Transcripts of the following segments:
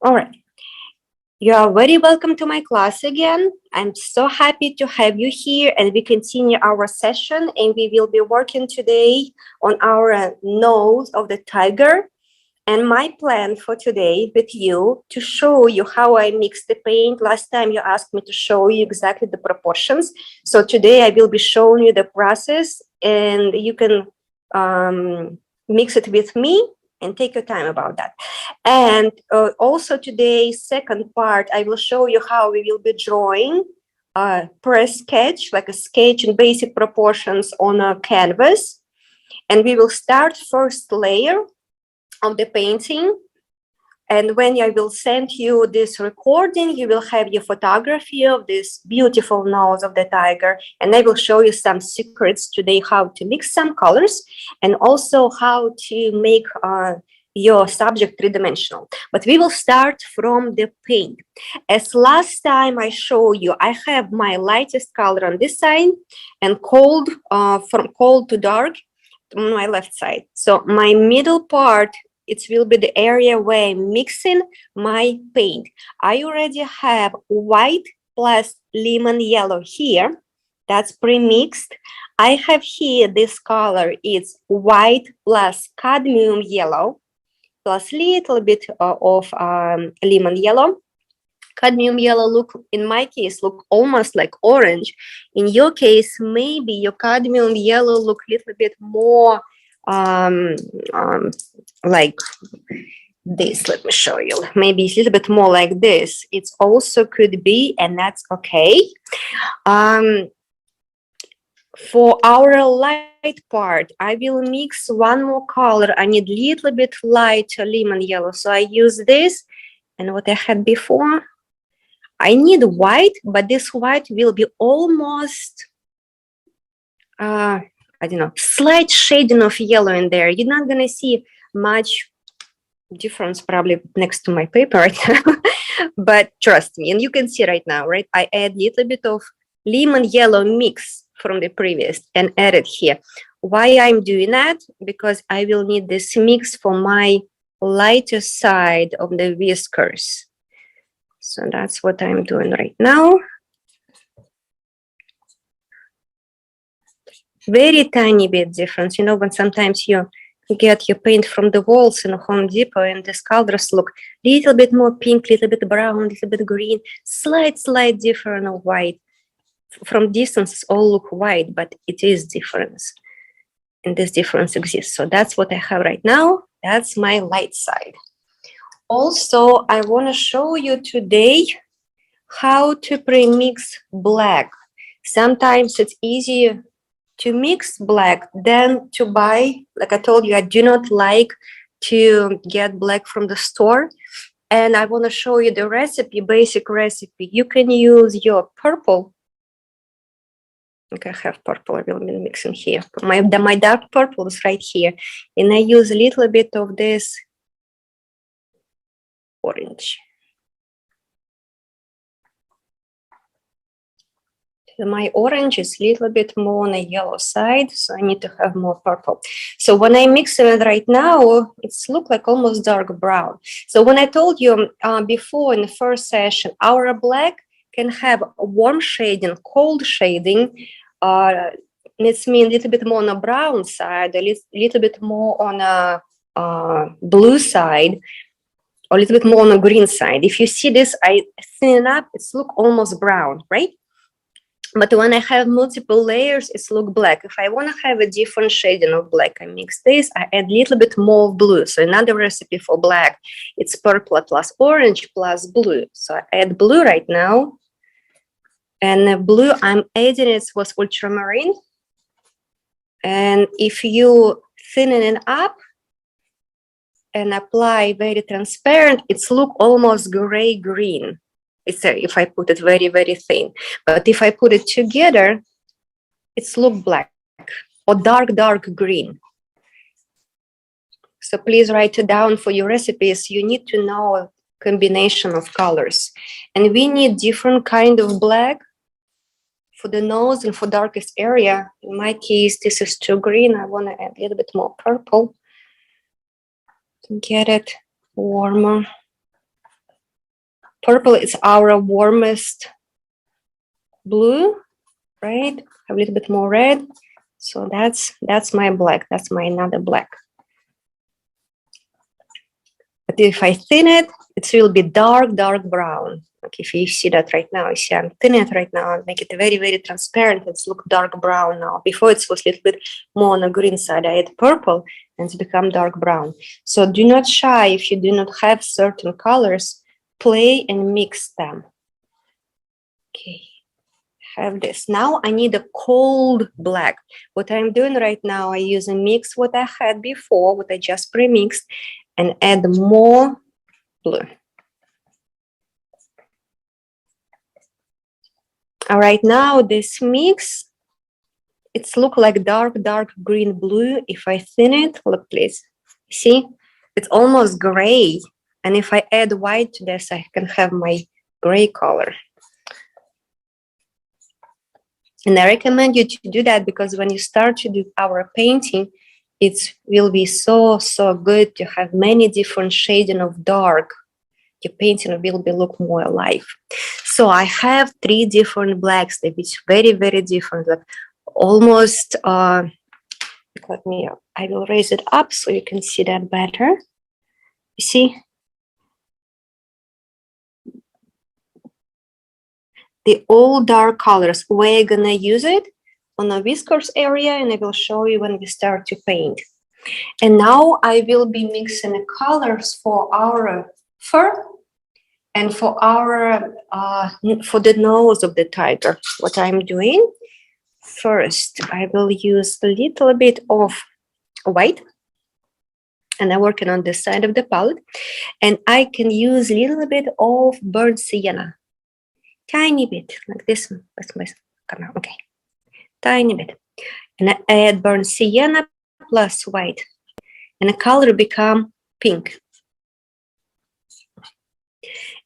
All right. You are very welcome to my class again. I'm so happy to have you here, and we continue our session, and we will be working today on our nose of the tiger. And my plan for today with you to show you how I mix the paint. Last time you asked me to show you exactly the proportions. So today I will be showing you the process, and you can mix it with me and take your time about that. And also today's second part, I will show you how we will be drawing a press sketch, like a sketch in basic proportions on a canvas. And we will start first layer of the painting. And when I will send you this recording, you will have your photography of this beautiful nose of the tiger. And I will show you some secrets today, how to mix some colors and also how to make your subject three-dimensional. But we will start from the paint. As last time I showed you, I have my lightest color on this side and cold, from cold to dark on my left side. So my middle part, it will be the area where I'm mixing my paint. I already have white plus lemon yellow here. That's pre-mixed. I have here this color. It's white plus cadmium yellow plus little bit of lemon yellow. Cadmium yellow look, in my case, look almost like orange. In your case, maybe your cadmium yellow look a little bit more like this. Let me show you. Maybe it's a little bit more like this. It's also could be, and that's okay. For our light part, I will mix one more color. I need a little bit light lemon yellow. So I use this and what I had before. I need white, but this white will be almost, I don't know, slight shading of yellow in there. You're not going to see much difference probably next to my paper right now, but trust me, and you can see right now, right? I add a little bit of lemon yellow mix from the previous and add it here. Why I'm doing that? Because I will need this mix for my lighter side of the whiskers. So that's what I'm doing right now. Very tiny bit difference. You know, when sometimes you get your paint from the walls in Home Depot and the colors look a little bit more pink, little bit brown, little bit green, slight difference of white. From distance, all look white, but it is difference. And this difference exists. So that's what I have right now. That's my light side. Also, I want to show you today how to pre-mix black. Sometimes it's easier to mix black than to buy. Like I told you, I do not like to get black from the store. And I want to show you the recipe, basic recipe. You can use your purple. Okay, I have purple. I will be mixing here. My dark purple is right here. And I use a little bit of this orange. My orange is a little bit more on the yellow side, so I need to have more purple. So when I mix it right now, it's look like almost dark brown. So when I told you before in the first session, our black can have warm shading, cold shading. It's mean a little bit more on the brown side, a little bit more on a blue side, or a little bit more on the green side. If you see this, I thin it up, it's look almost brown, right? But when I have multiple layers, it's look black. If I want to have a different shading of black, I mix this, I add a little bit more blue. So another recipe for black, it's purple plus orange plus blue. So I add blue right now. And the blue I'm adding it was ultramarine. And if you thinning it up and apply very transparent, it's look almost gray-green. It's if I put it very, very thin. But if I put it together, it's look black or dark green. So please write it down for your recipes. You need to know a combination of colors. And we need different kind of black for the nose and for darkest area. In my case, this is too green. I want to add a little bit more purple to get it warmer. Purple is our warmest blue, right? A little bit more red. So that's my black. That's my another black. But if I thin it, it will be dark brown. Like if you see that right now, you see I'm thinning it right now and make it very, very transparent. It's look dark brown now. Before it was a little bit more on the green side. I add purple and it's become dark brown. So do not shy if you do not have certain colors. Play and mix them. Okay, have this. Now I need a cold black. What I'm doing right now, I use a mix what I had before, what I just pre-mixed, and add more blue. All right, now this mix, it's look like dark green blue. If I thin it, look please, see, it's almost gray. And if I add white to this, I can have my gray color. And I recommend you to do that because when you start to do our painting, it will be so good to have many different shading of dark. Your painting will be look more alive. So I have 3 different blacks, which very, very different. Like almost, I will raise it up so you can see that better. You see? The all dark colors. We're gonna use it on a whiskers area and I will show you when we start to paint. And now I will be mixing the colors for our fur and for our for the nose of the tiger. What I'm doing first, I will use a little bit of white, and I'm working on this side of the palette, and I can use a little bit of burnt sienna, tiny bit like this. Okay, tiny bit, and I add burnt sienna plus white, and the color become pink.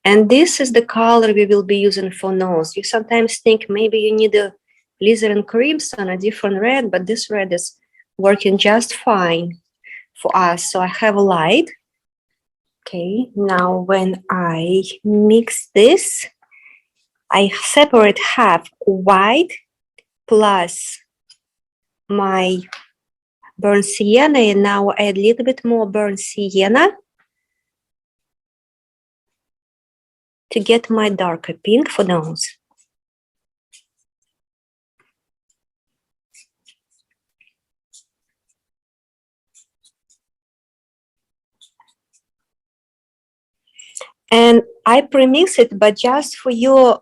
And this is the color we will be using for nose. You sometimes think maybe you need a lizard and crimson, a different red, but this red is working just fine for us. So I have a light. Okay, now when I mix this, I separate half white plus my burnt sienna, and now I add a little bit more burnt sienna to get my darker pink for nose. And I premix it, but just for your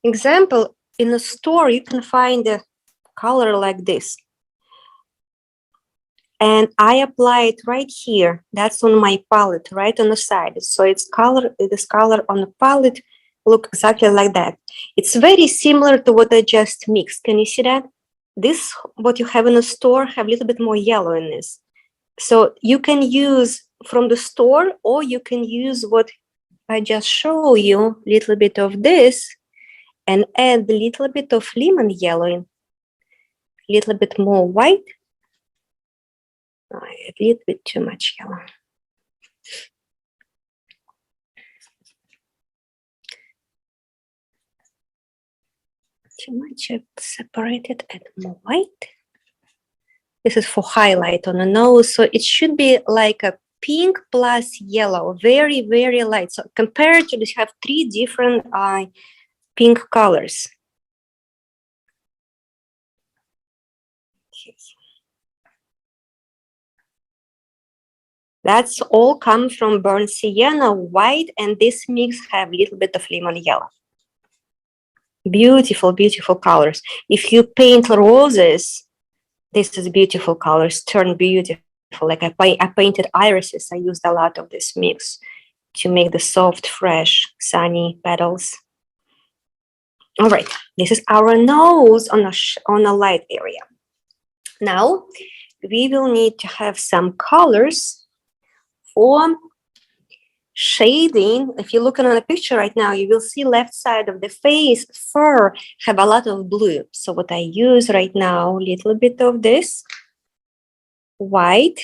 example, in a store you can find a color like this. And I apply it right here. That's on my palette, right on the side. So it's color, this color on the palette look exactly like that. It's very similar to what I just mixed. Can you see that? This, what you have in the store, have a little bit more yellow in this. So you can use from the store, or you can use what I just show you, a little bit of this, and add a little bit of lemon yellow, a little bit more white. A little bit too much yellow. Too much, I've separated, add more white. This is for highlight on the nose, so it should be like a pink plus yellow, very, very light. So compared to this, have 3 different pink colors. Okay. That's all come from burnt sienna, white, and this mix have a little bit of lemon yellow. Beautiful, beautiful colors. If you paint roses, this is beautiful colors, turn beautiful. Like I painted irises, I used a lot of this mix to make the soft, fresh, sunny petals. All right, this is our nose on a light area. Now, we will need to have some colors for shading. If you're looking at a picture right now, you will see left side of the face, fur, have a lot of blue. So what I use right now, a little bit of this white,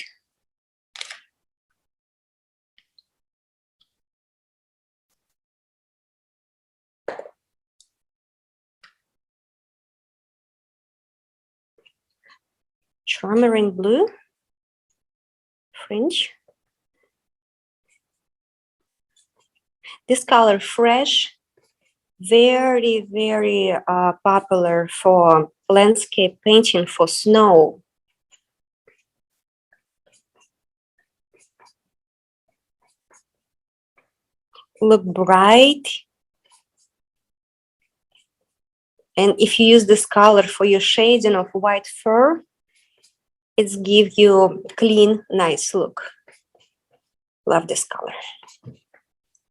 ultramarine blue fringe. This color, fresh, very, very popular for landscape painting for snow. Look bright. And if you use this color for your shading of white fur, it gives you clean, nice look. Love this color.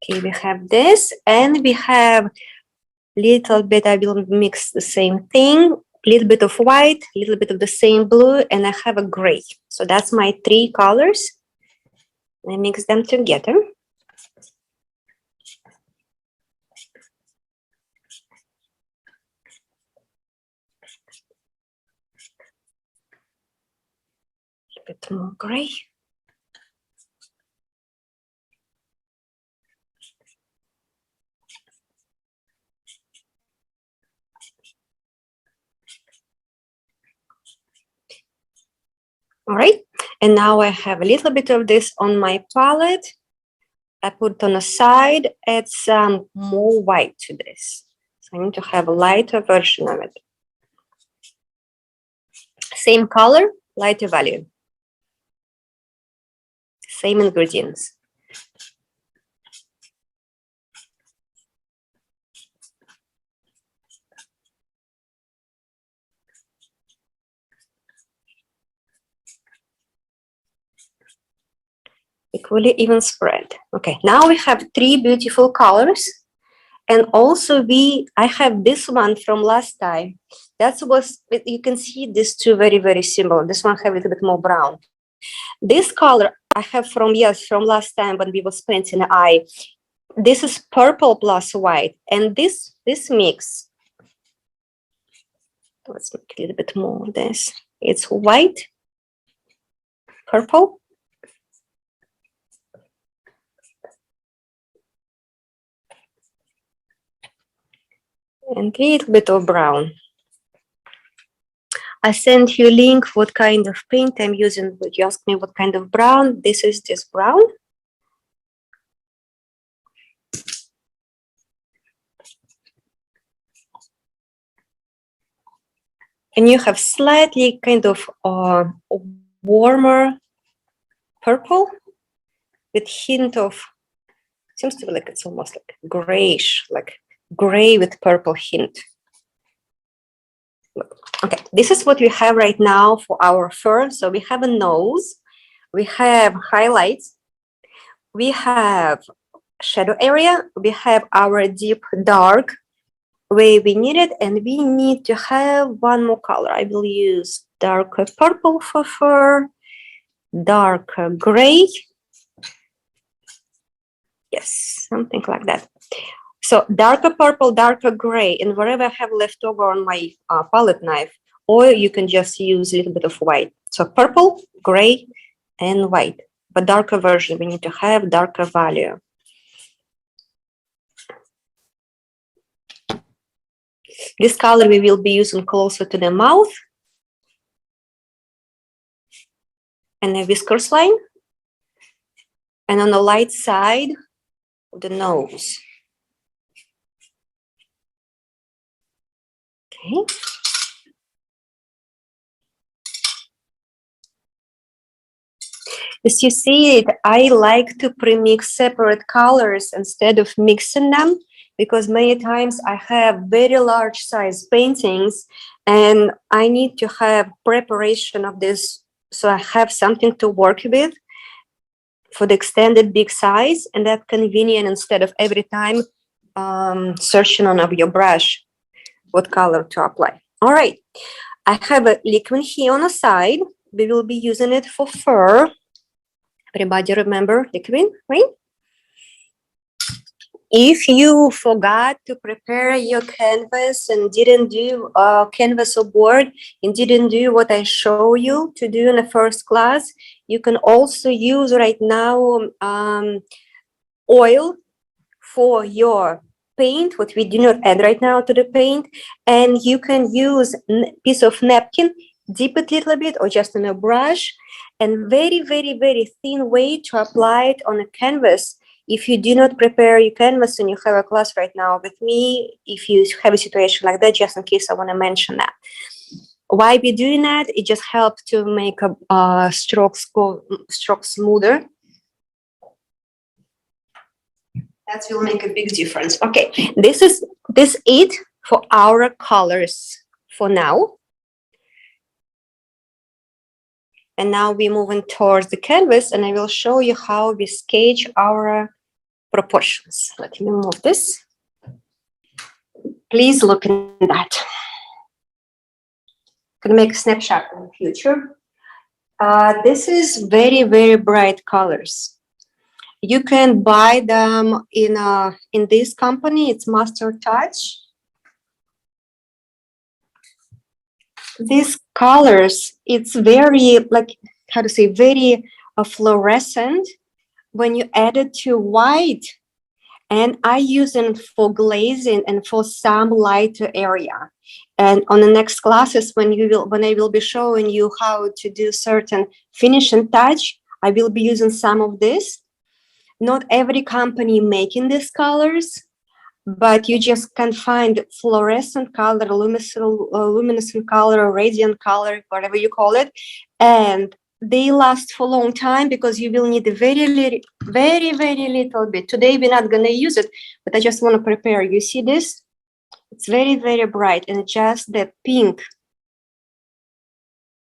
Okay, we have this, and we have little bit, I will mix the same thing, little bit of white, little bit of the same blue, and I have a gray. So that's my 3 colors. I mix them together. A bit more gray. All right, and now I have a little bit of this on my palette. I put on a side, add some more white to this. So I need to have a lighter version of it. Same color, lighter value. Same ingredients. Equally even spread. Okay, now we have 3 beautiful colors. And also I have this one from last time. That was, you can see these 2 very, very similar. This one have a little bit more brown. This color I have from last time when we was painting the eye. This is purple plus white. And this mix, let's make a little bit more of this. It's white, purple, and a little bit of brown. I sent you a link what kind of paint I'm using. Would you ask me what kind of brown? This is this brown. And you have slightly kind of warmer purple with hint of, seems to be like it's almost like grayish, like gray with purple hint. Okay, this is what we have right now for our fur. So we have a nose, we have highlights, we have shadow area, we have our deep dark where we need it, and we need to have one more color. I will use darker purple for fur, darker gray. Yes, something like that. So darker purple, darker gray, and wherever I have left over on my palette knife, or you can just use a little bit of white. So purple, gray, and white. But darker version, we need to have darker value. This color we will be using closer to the mouth and a whiskers line, and on the light side of the nose. Okay. As you see it, I like to pre-mix separate colors instead of mixing them, because many times I have very large size paintings and I need to have preparation of this, so I have something to work with for the extended big size, and that's convenient instead of every time searching on your brush what color to apply. All right, I have a liquid here on the side. We will be using it for fur. Everybody remember liquid, right? If you forgot to prepare your canvas and didn't do canvas or board and didn't do what I show you to do in the first class, you can also use right now oil for your paint, what we do not add right now to the paint, and you can use a piece of napkin, dip it a little bit or just on a brush, and very, very, very thin way to apply it on a canvas. If you do not prepare your canvas and you have a class right now with me, if you have a situation like that, just in case I want to mention that. Why be doing that? It just helps to make a stroke smoother. That will make a big difference. Okay, this is it for our colors for now. And now we're moving towards the canvas, and I will show you how we sketch our proportions. Let me move this. Please look at that. Can make a snapshot in the future. This is very, very bright colors. You can buy them in this company. It's Master Touch. These colors, it's very, like, how to say, very fluorescent when you add it to white. And I use them for glazing and for some lighter area. And on the next classes, when I will be showing you how to do certain finishing touch, I will be using some of this. Not every company making these colors, but you just can find fluorescent color, luminescent color, radiant color, whatever you call it, and they last for a long time because you will need a very little bit. Today we're not going to use it, but I just want to prepare. You see this? It's very, very bright, and just the pink,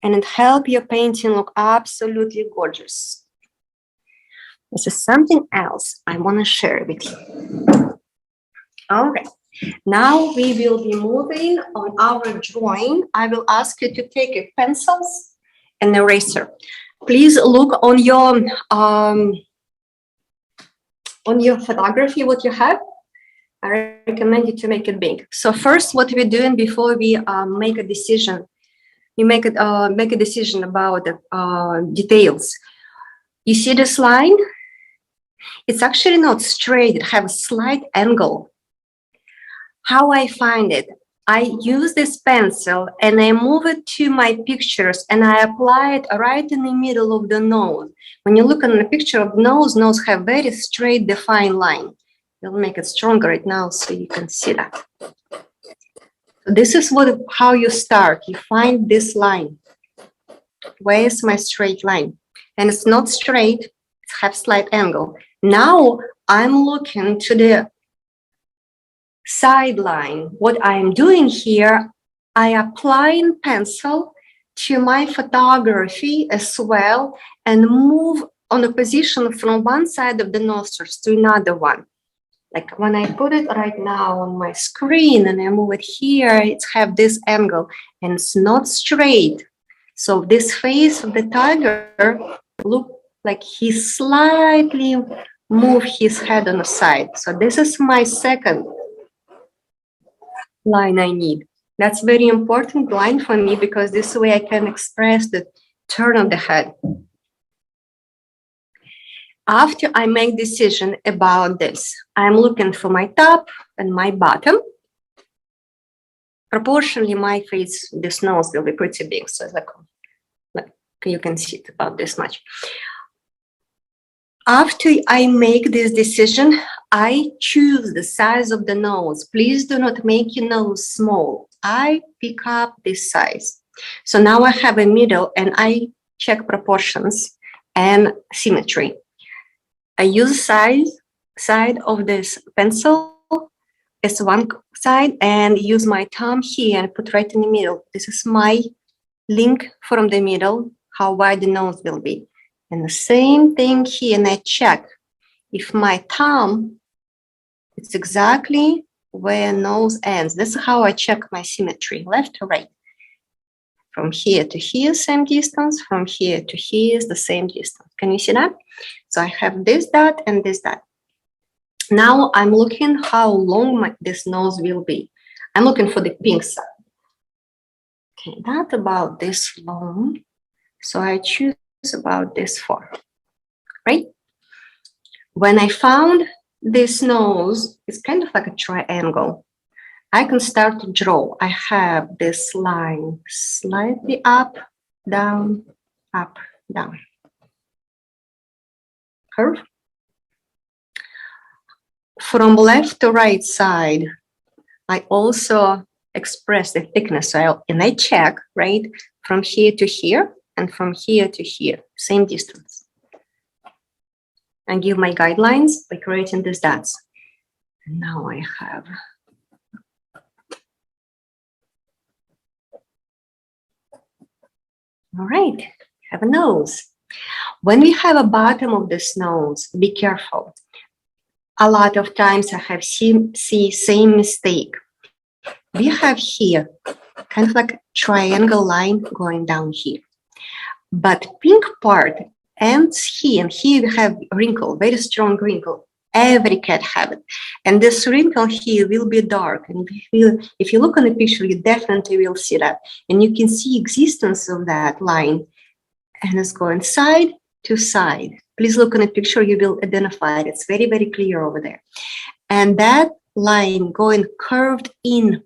and it helps your painting look absolutely gorgeous. This is something else I want to share with you. All right, now we will be moving on our drawing. I will ask you to take your pencils and eraser. Please look on your photography, what you have. I recommend you to make it big. So first, what we're doing before we make a decision, you make a decision about the details. You see this line? It's actually not straight. It has a slight angle. How I find it? I use this pencil and I move it to my pictures and I apply it right in the middle of the nose. When you look at the picture of the nose have very straight, defined line. We'll make it stronger right now so you can see that. This is how you start. You find this line. Where is my straight line? And it's not straight, it has slight angle. Now I'm looking to the sideline. What I'm doing here, I apply in pencil to my photography as well and move on a position from one side of the nostrils to another one. Like when I put it right now on my screen and I move it here, it's have this angle and it's not straight. So this face of the tiger look like he slightly moved his head on the side. So this is my second line I need. That's very important line for me because this way I can express the turn of the head. After I make decision about this, I'm looking for my top and my bottom. Proportionally, my face, this nose will be pretty big. So it's like you can see it about this much. After I make this decision, I choose the size of the nose. Please do not make your nose small. I pick up this size. So now I have a middle and I check proportions and symmetry. I use side of this pencil as one side and use my thumb here and put right in the middle. This is my link from the middle, how wide the nose will be. And the same thing here, and I check if my thumb, it's exactly where nose ends. This is how I check my symmetry, left to right. From here to here, same distance. From here to here is the same distance. Can you see that? So I have this dot and this dot. Now I'm looking how long this nose will be. I'm looking for the pink side. Okay, that's about this long. So I choose about this far, right? When I found this nose, it's kind of like a triangle. I can start to draw. I have this line slightly up, down, curve. From left to right side, I also express the thickness. And I check, right, from here to here and from here to here, same distance. And give my guidelines by creating these dots. And now I have all right, have a nose. When we have a bottom of this nose, be careful. A lot of times I have seen same mistake. We have here kind of like a triangle line going down here. But pink part ends here, and here we have wrinkle, very strong wrinkle. Every cat have it. And this wrinkle here will be dark. And if you look on the picture, you definitely will see that. And you can see existence of that line. And it's going side to side. Please look on the picture, you will identify it. It's very, very clear over there. And that line going curved in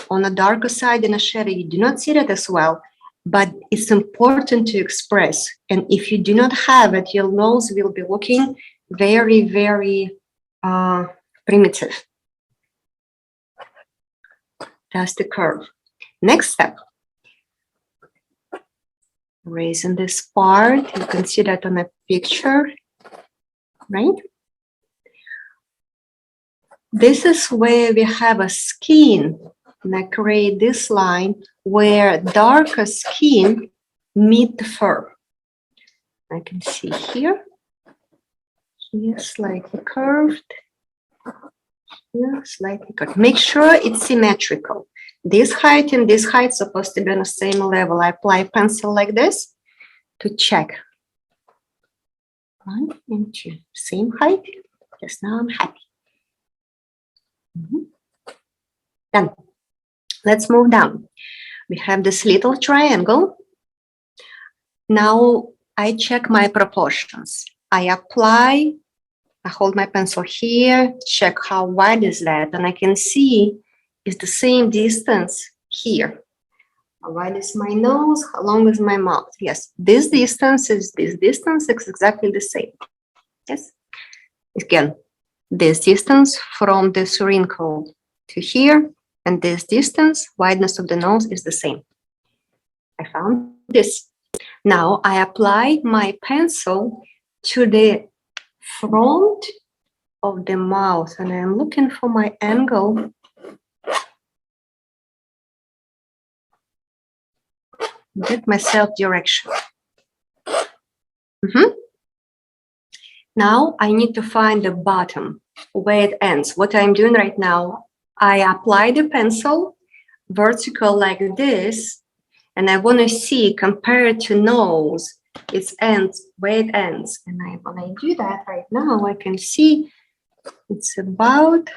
on the darker side in a shadow, you do not see that as well, but it's important to express. And if you do not have it, your nose will be looking very, very primitive. That's the curve. Next step. Raising this part, you can see that on a picture, right? This is where we have a skin, and I create this line where darker skin meet the fur. I can see here slightly curved, here slightly curved. Make sure it's symmetrical. This height and this height supposed to be on the same level. I apply pencil like this to check. 1 and 2, same height. Yes, now I'm happy. Done. Let's move down. We have this little triangle. Now I check my proportions. I hold my pencil here, check how wide is that, and I can see it's the same distance here. How wide is my nose? How long is my mouth? Yes, this distance is exactly the same. Yes. Again, this distance from this wrinkle to here, and this distance, wideness of the nose is the same. I found this. Now I apply my pencil to the front of the mouth, and I'm looking for my angle. Get myself direction. Now I need to find the bottom, where it ends. What I'm doing right now, I apply the pencil vertical like this, and I want to see compared to nose, its ends, where it ends. And when I do that right now, I can see it's about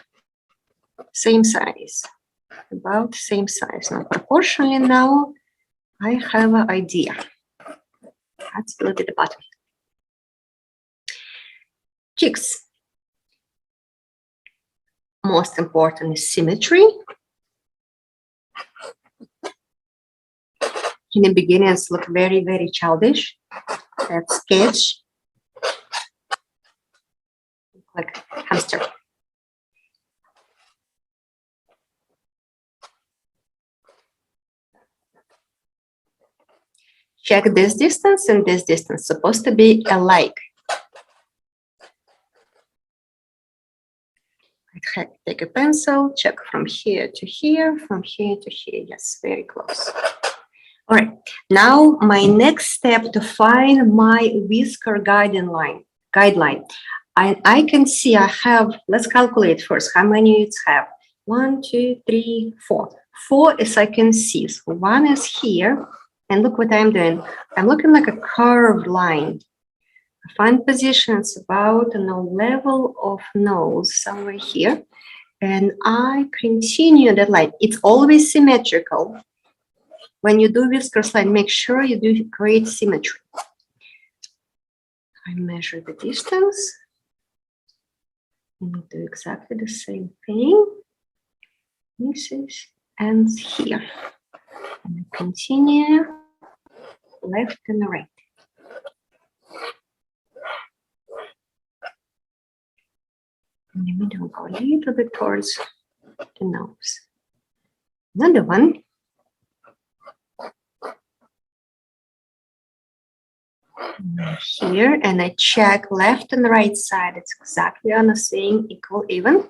same size, about same size. Now proportionally now, I have an idea. Let's look at the bottom. Cheeks. Most important is symmetry. In the beginning, it's look very, very childish. That sketch, like hamster. Check this distance and this distance, supposed to be alike. Take a pencil, check from here to here, from here to here. Yes, very close. All right, now my next step to find my whisker guideline. I can see I have, let's calculate first how many it's have. 1, 2, 3, 4. 4 is I can see. So 1 is here, and look what I'm doing. I'm looking like a curved line. I find positions about on the level of nose, somewhere here, and I continue that line. It's always symmetrical. When you do whiskers line, make sure you do create symmetry. I measure the distance and do exactly the same thing. This ends here. And continue left and right. In the middle, go a little bit towards the nose. Another one. Here, and I check left and right side. It's exactly on the same, equal, even.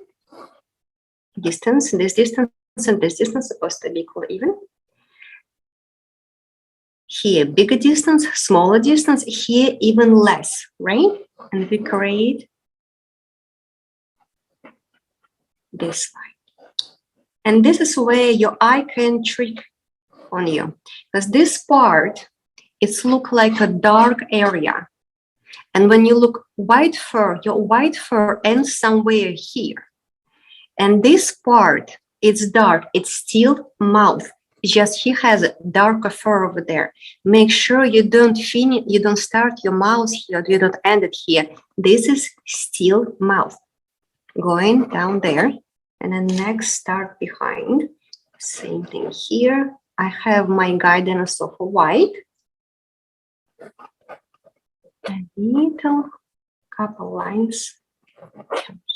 Distance, this distance, and this distance supposed to be equal, even. Here, bigger distance, smaller distance. Here, even less, right? And we create this line. And this is where your eye can trick on you, because this part, it's look like a dark area. And when you look white fur, your white fur ends somewhere here. And this part, it's dark, it's still mouth. It's just he has a darker fur over there. Make sure you don't finish, you don't start your mouth here, you don't end it here. This is still mouth. Going down there, and then next start behind. Same thing here. I have my guidance of white. A little couple lines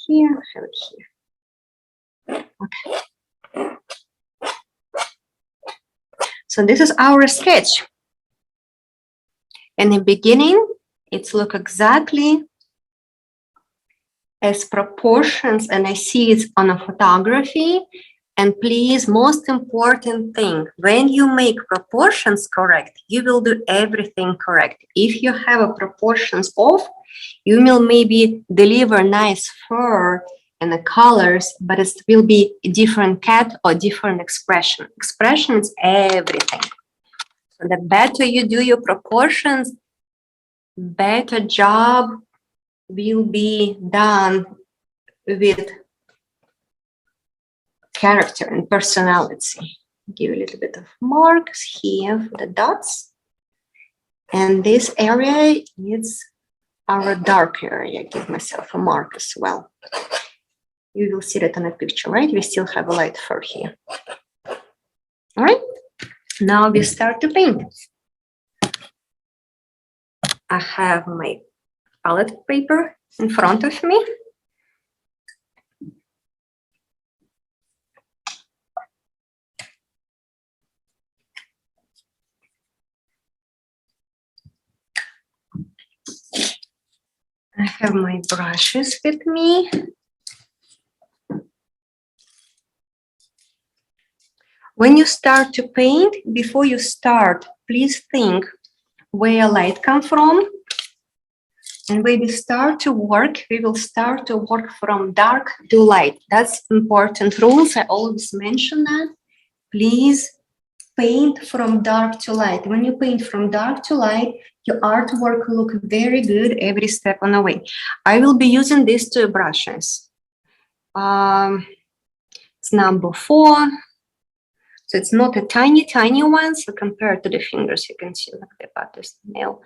here, have it here. Okay. So this is our sketch. In the beginning, it's look exactly as proportions, and I see it on a photography. And please, most important thing, when you make proportions correct, you will do everything correct. If you have a proportions off, you will maybe deliver nice fur and the colors, but it will be a different cat or different expression. Expression is everything. So the better you do your proportions, better job will be done with character and personality. Give a little bit of marks here for the dots. And this area is our dark area. Give myself a mark as well. You will see that on a picture, right? We still have a light fur here. All right, now we start to paint. I have my palette paper in front of me. I have my brushes with me. When you start to paint, before you start, please think where light comes from. And when we start to work, we will start to work from dark to light. That's important rules. I always mention that. Please paint from dark to light. When you paint from dark to light, your artwork will look very good every step on the way. I will be using these two brushes. It's number 4. So it's not a tiny one. So compared to the fingers, you can see like about this nail,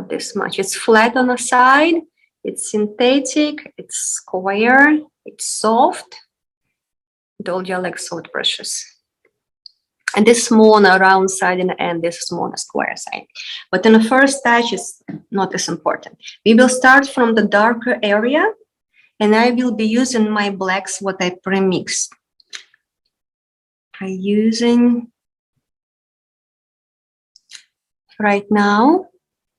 this much. It's flat on the side. It's synthetic. It's square. It's soft. I told you I like soft brushes. And this small on the round side and the end, this small on the square side. But in the first touch, it's not as important. We will start from the darker area, and I will be using my blacks, what I pre-mixed. I'm using right now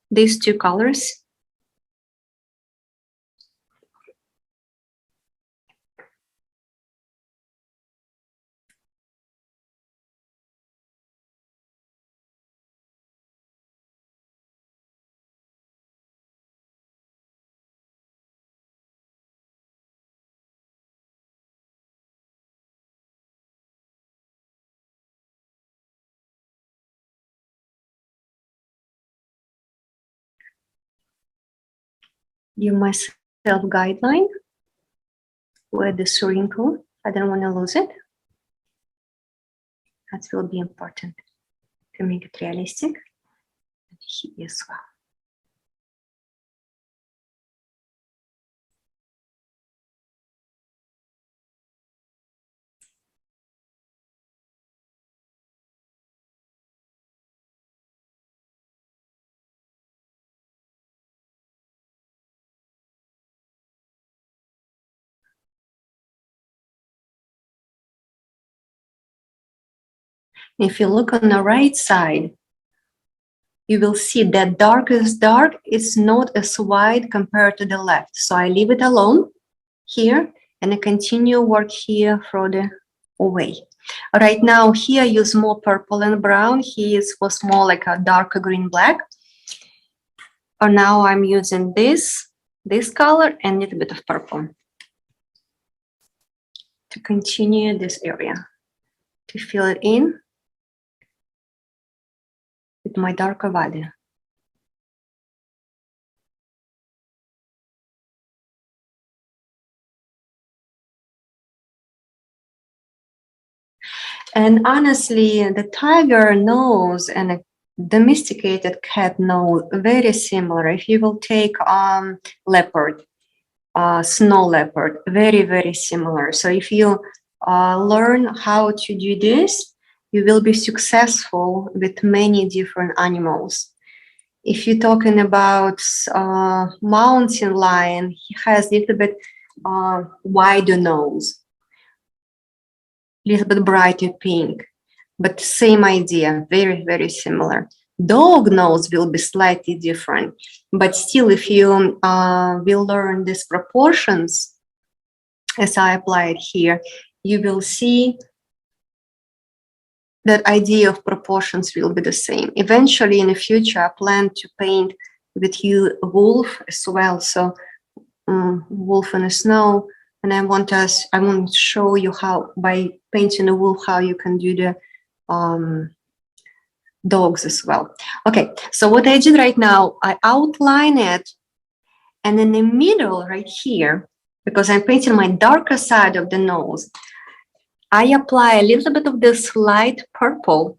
these two colors. Give myself guideline where this wrinkle, I don't want to lose it. That will be important to make it realistic. And here as well. If you look on the right side, you will see that darkest dark is not as wide compared to the left. So I leave it alone here and I continue work here further away. Right now here I use more purple and brown. Here it was more like a darker green black. Or now I'm using this color and a little bit of purple to continue this area, to fill it in with my darker value. And honestly, the tiger nose and a domesticated cat nose very similar. If you will take leopard, snow leopard, very, very similar. So if you learn how to do this, you will be successful with many different animals. If you're talking about mountain lion, he has a little bit wider nose, little bit brighter pink, but same idea, very, very similar. Dog nose will be slightly different, but still if you will learn these proportions, as I applied here, you will see that idea of proportions will be the same. Eventually in the future, I plan to paint with you wolf as well. So wolf in the snow. And I want to show you how, by painting a wolf, how you can do the dogs as well. Okay, so what I did right now, I outline it, and in the middle right here, because I'm painting my darker side of the nose, I apply a little bit of this light purple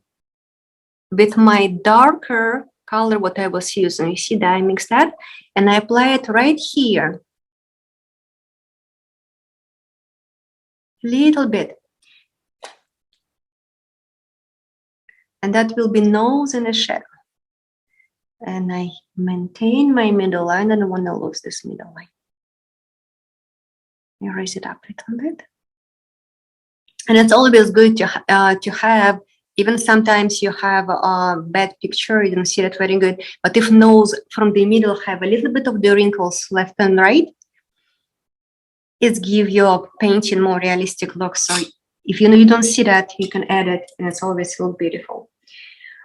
with my darker color, what I was using. You see that I mixed that, and I apply it right here. Little bit. And that will be nose and a shadow. And I maintain my middle line. I don't want to lose this middle line. I raise it up a little bit. And it's always good to have, even sometimes you have a bad picture, you don't see that very good. But if nose from the middle have a little bit of the wrinkles left and right, it gives your painting more realistic look. So if you don't see that, you can add it, and it's always look beautiful.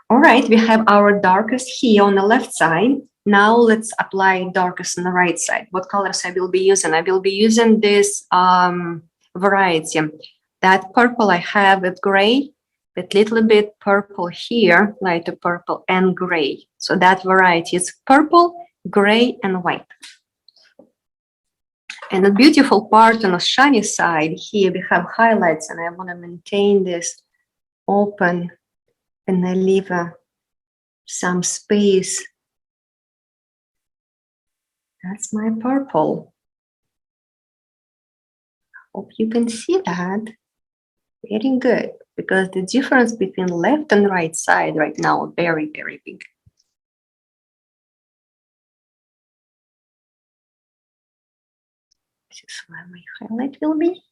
All right, we have our darkest here on the left side. Now let's apply darkest on the right side. What colors I will be using? I will be using this variety. That purple I have with gray, with little bit purple here, lighter purple and gray. So that variety is purple, gray, and white. And the beautiful part on the shiny side here, we have highlights, and I want to maintain this open, and I leave some space. That's my purple. Hope you can see that. Very good, because the difference between left and right side right now is very, very big. This is where my highlight will be.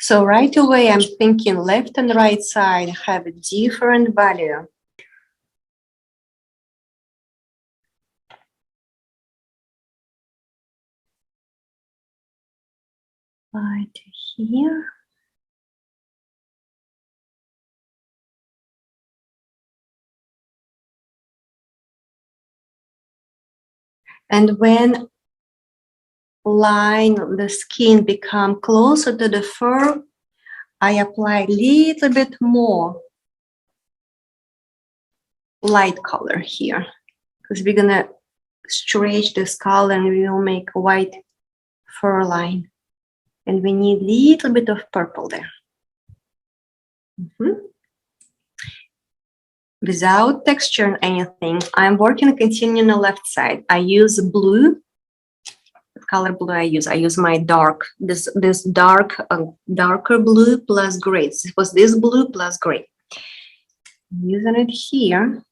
So right away, I'm thinking left and right side have a different value. Right here. And when line the skin become closer to the fur, I apply a little bit more light color here, because we're gonna stretch this color and we will make a white fur line, and we need a little bit of purple there. Without texture anything, I'm working continuing on the left side. I use blue. What color blue I use my dark, this dark darker blue plus gray. It was this blue plus gray. I'm using it here.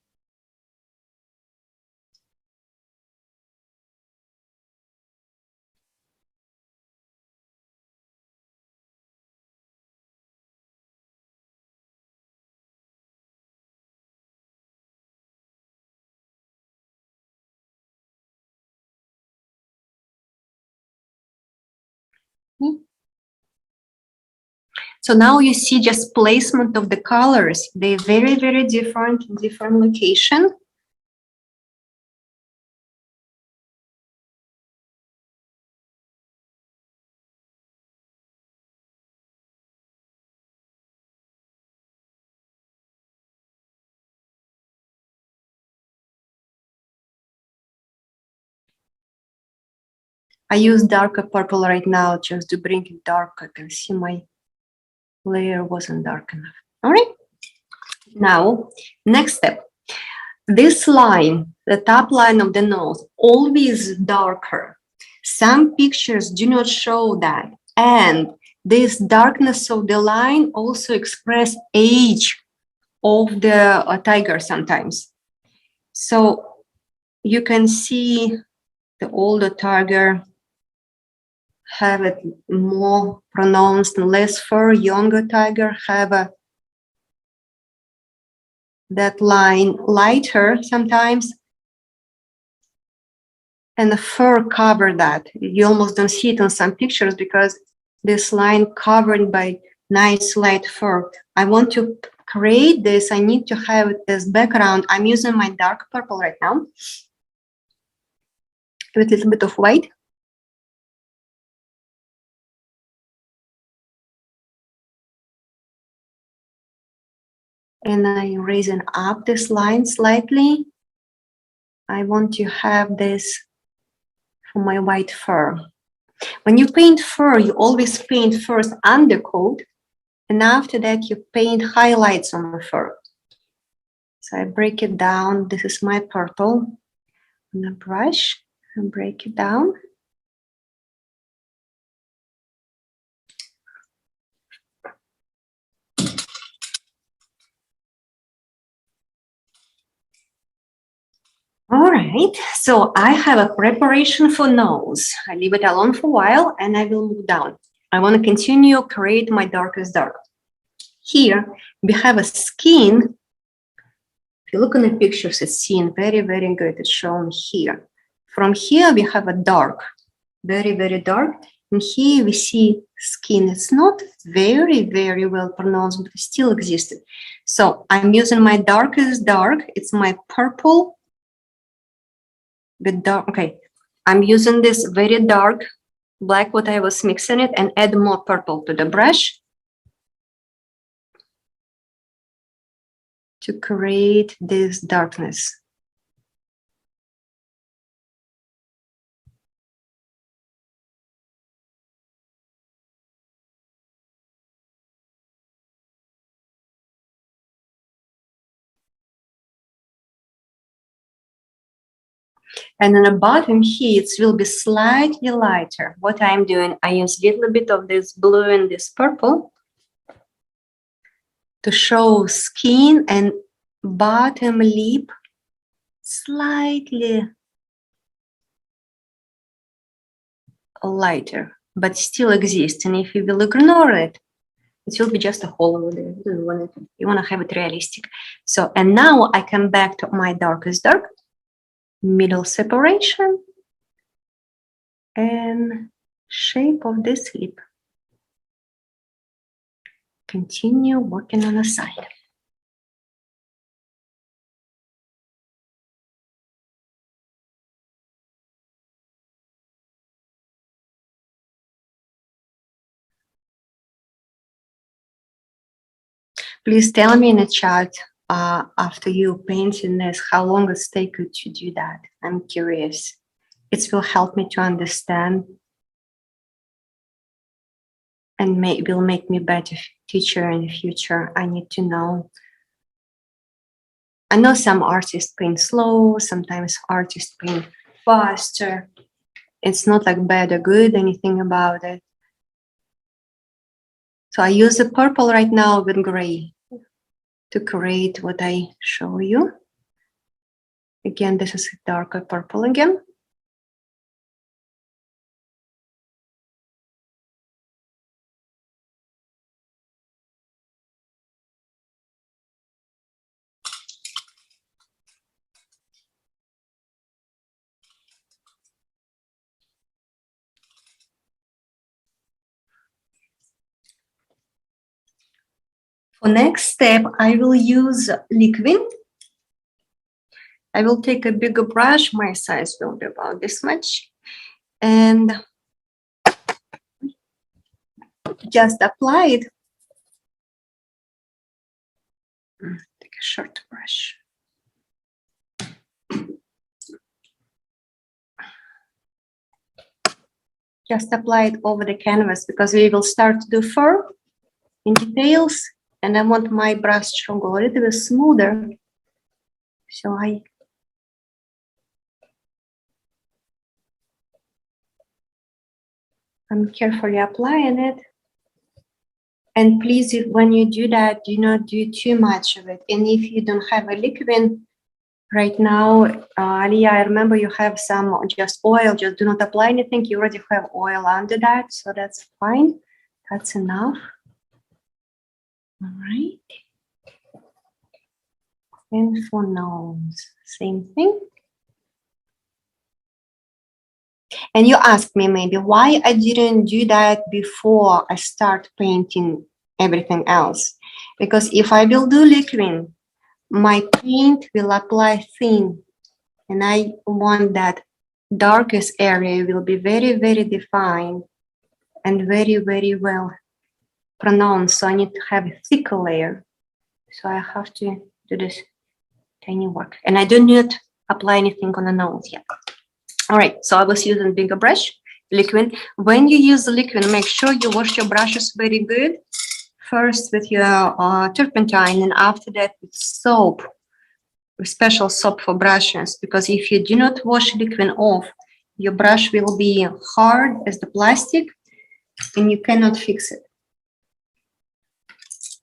So now you see just placement of the colors. They're very, very different in different location. I use darker purple right now just to bring it dark. I can see my layer wasn't dark enough. All right. Now, next step. This line, the top line of the nose, always darker. Some pictures do not show that. And this darkness of the line also express age of the tiger sometimes. So you can see the older tiger have it more pronounced, less fur. Younger tiger have that line lighter sometimes, and the fur cover that. You almost don't see it on some pictures because this line covered by nice light fur. I want to create this. I need to have it as background. I'm using my dark purple right now with a little bit of white. And I'm raising up this line slightly. I want to have this for my white fur. When you paint fur, you always paint first undercoat, and after that you paint highlights on the fur. So I break it down. This is my purple on a brush and break it down. All right, so I have a preparation for nose. I leave it alone for a while and I will move down. I want to continue create my darkest dark. Here we have a skin. If you look in the pictures, it's seen very, very good. It's shown here. From here we have a dark, very, very dark. And here we see skin. It's not very, very well pronounced, but it still existed. So I'm using my darkest dark. It's my purple. With dark, okay, I'm using this very dark black what I was mixing it and add more purple to the brush to create this darkness. And on the bottom here, it will be slightly lighter. What I'm doing, I use a little bit of this blue and this purple to show skin and bottom lip slightly lighter, but still exists. And if you will ignore it, it will be just a hole over there. You want to have it realistic. So, and now I come back to my darkest dark, middle separation, and shape of this lip. Continue working on the side. Please tell me in the chat after you painting this, how long it takes you to do that. I'm curious. It will help me to understand and will make me better teacher in the future. I need to know. I know some artists paint slow, sometimes artists paint faster. It's not like bad or good, anything about it. So I use the purple right now with gray to create what I show you. Again, this is a darker purple again. For next step, I will use liquid. I will take a bigger brush. My size will be about this much. And just apply it. Take a short brush. Just apply it over the canvas because we will start to do fur in details. And I want my brush to go a little bit smoother. So I'm carefully applying it. And please, when you do that, do not do too much of it. And if you don't have a liquid right now, Aliyah, I remember you have some just oil, just do not apply anything. You already have oil under that, so that's fine. That's enough. All right. And for nose, same thing. And you asked me maybe why I didn't do that before I start painting everything else. Because if I will do liquid, my paint will apply thin. And I want that darkest area will be very, very defined and very, very well pronounced. So I need to have a thicker layer. So I have to do this tiny work. And I do not apply anything on the nose yet. All right, so I was using bigger brush, liquid. When you use the liquid, make sure you wash your brushes very good. First with your turpentine, and after that with soap, with special soap for brushes. Because if you do not wash liquid off, your brush will be hard as the plastic, and you cannot fix it.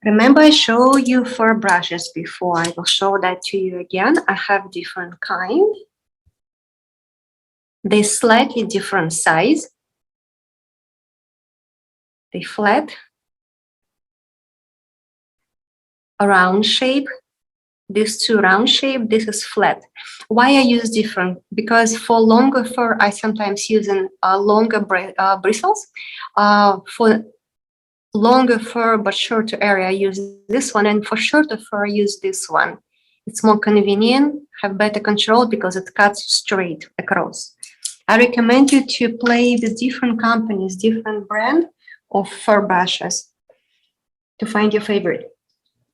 Remember, I showed you fur brushes before. I will show that to you again. I have different kind. They slightly different size. They flat, a round shape. These two round shape, this is flat. Why I use different? Because for longer fur, I sometimes use longer bristles. For longer fur but shorter area, I use this one. And for shorter fur, I use this one. It's more convenient, have better control because it cuts straight across. I recommend you to play with different companies, different brand of fur brushes to find your favorite.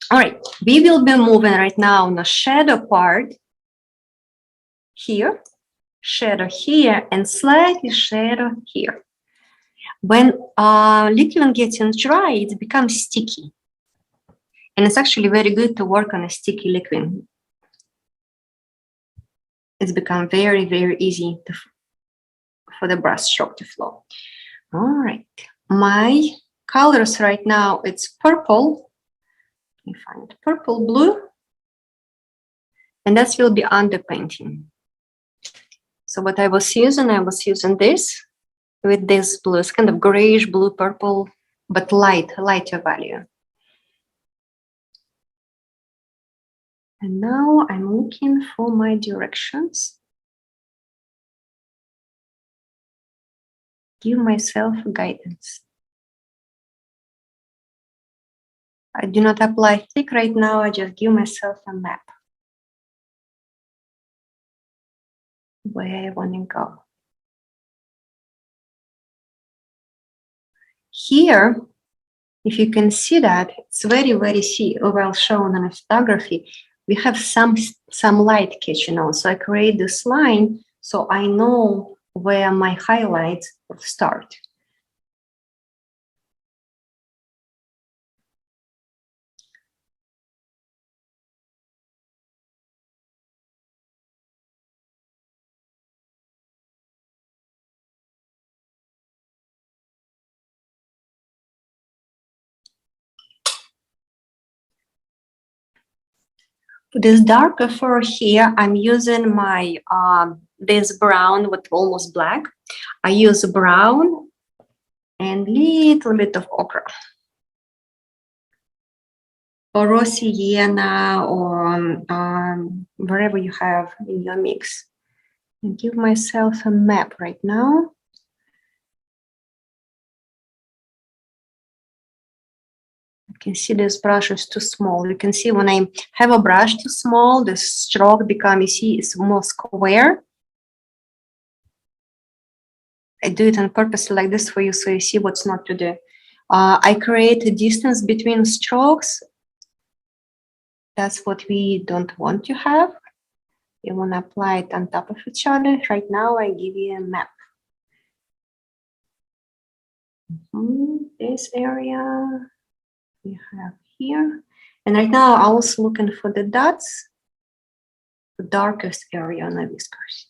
All right, we will be moving right now on the shadow part here, shadow here, and slightly shadow here. When liquid gets dry, it becomes sticky. And it's actually very good to work on a sticky liquid. It's become very, very easy for the brush stroke to flow. All right, my colors right now, it's purple. Let me find purple, blue, and that will be underpainting. So what I was using this with this blue. It's kind of grayish blue, purple, but lighter value. And now I'm looking for my directions. Give myself guidance. I do not apply thick right now. I just give myself a map where I want to go. Here, if you can see that, it's very, very well shown on a photography. We have some light catching on. So I create this line so I know where my highlights will start. For this darker fur here, I'm using my this brown with almost black. I use brown and little bit of ochre, or raw sienna, or wherever you have in your mix. And give myself a map right now. can see this brush is too small. You can see when I have a brush too small, the stroke becomes, you see, it's more square. I do it on purpose like this for you, so you see what's not to do. I create a distance between strokes. That's what we don't want to have. You want to apply it on top of each other. Right now, I give you a map. This area we have here. And right now, I'm also looking for the dots, the darkest area on the whiskers.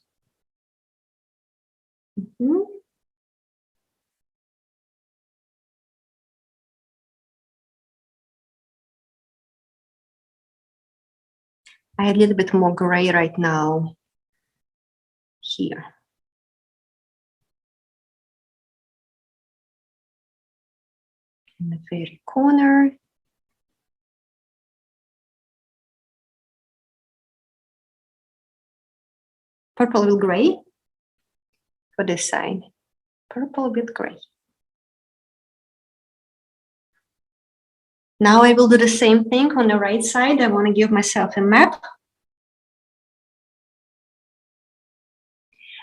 I have a little bit more gray right now here. In the very corner. Purple with gray for this side. Purple with gray. Now I will do the same thing on the right side. I want to give myself a map.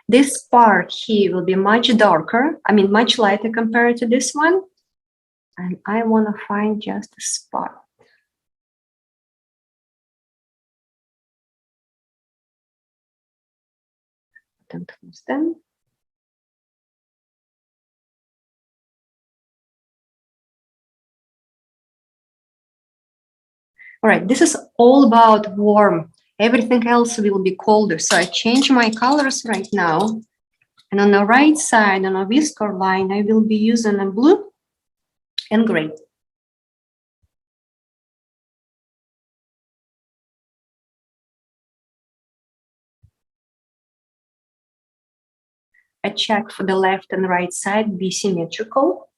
This part here will be much darker, I mean much lighter compared to this one. And I want to find just a spot. Don't lose them. All right, this is all about warm. Everything else will be colder. So I change my colors right now. And on the right side, on a whisker line, I will be using a blue and gray. I check for the left and right side, be symmetrical.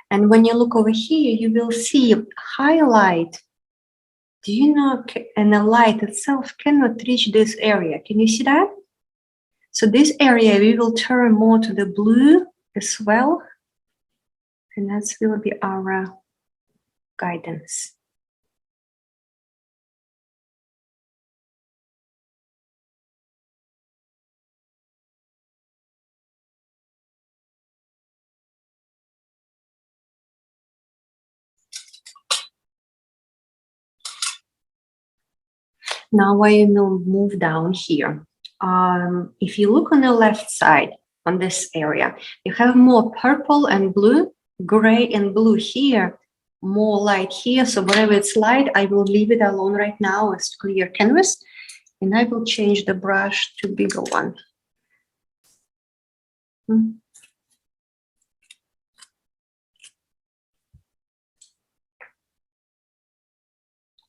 And when you look over here, you will see highlight. Do you know, and the light itself cannot reach this area. Can you see that? So this area, we will turn more to the blue as well. And that will be our guidance. Now I will move down here. If you look on the left side, on this area, you have more purple and blue, gray and blue here, more light here. So wherever it's light, I will leave it alone right now as clear canvas. And I will change the brush to bigger one.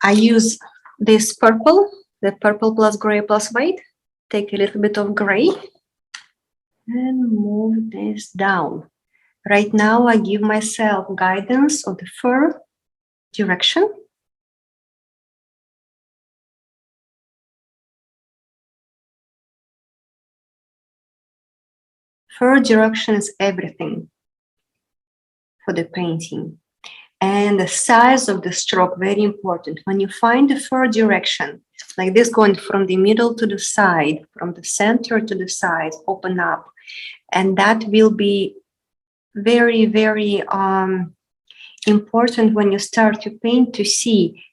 I use this purple, the purple plus gray plus white. Take a little bit of gray and move this down. Right now, I give myself guidance of the fur direction. Fur direction is everything for the painting. And the size of the stroke, very important. When you find the fur direction, like this going from the middle to the side, from the center to the side, open up. And that will be very, very important when you start to paint to see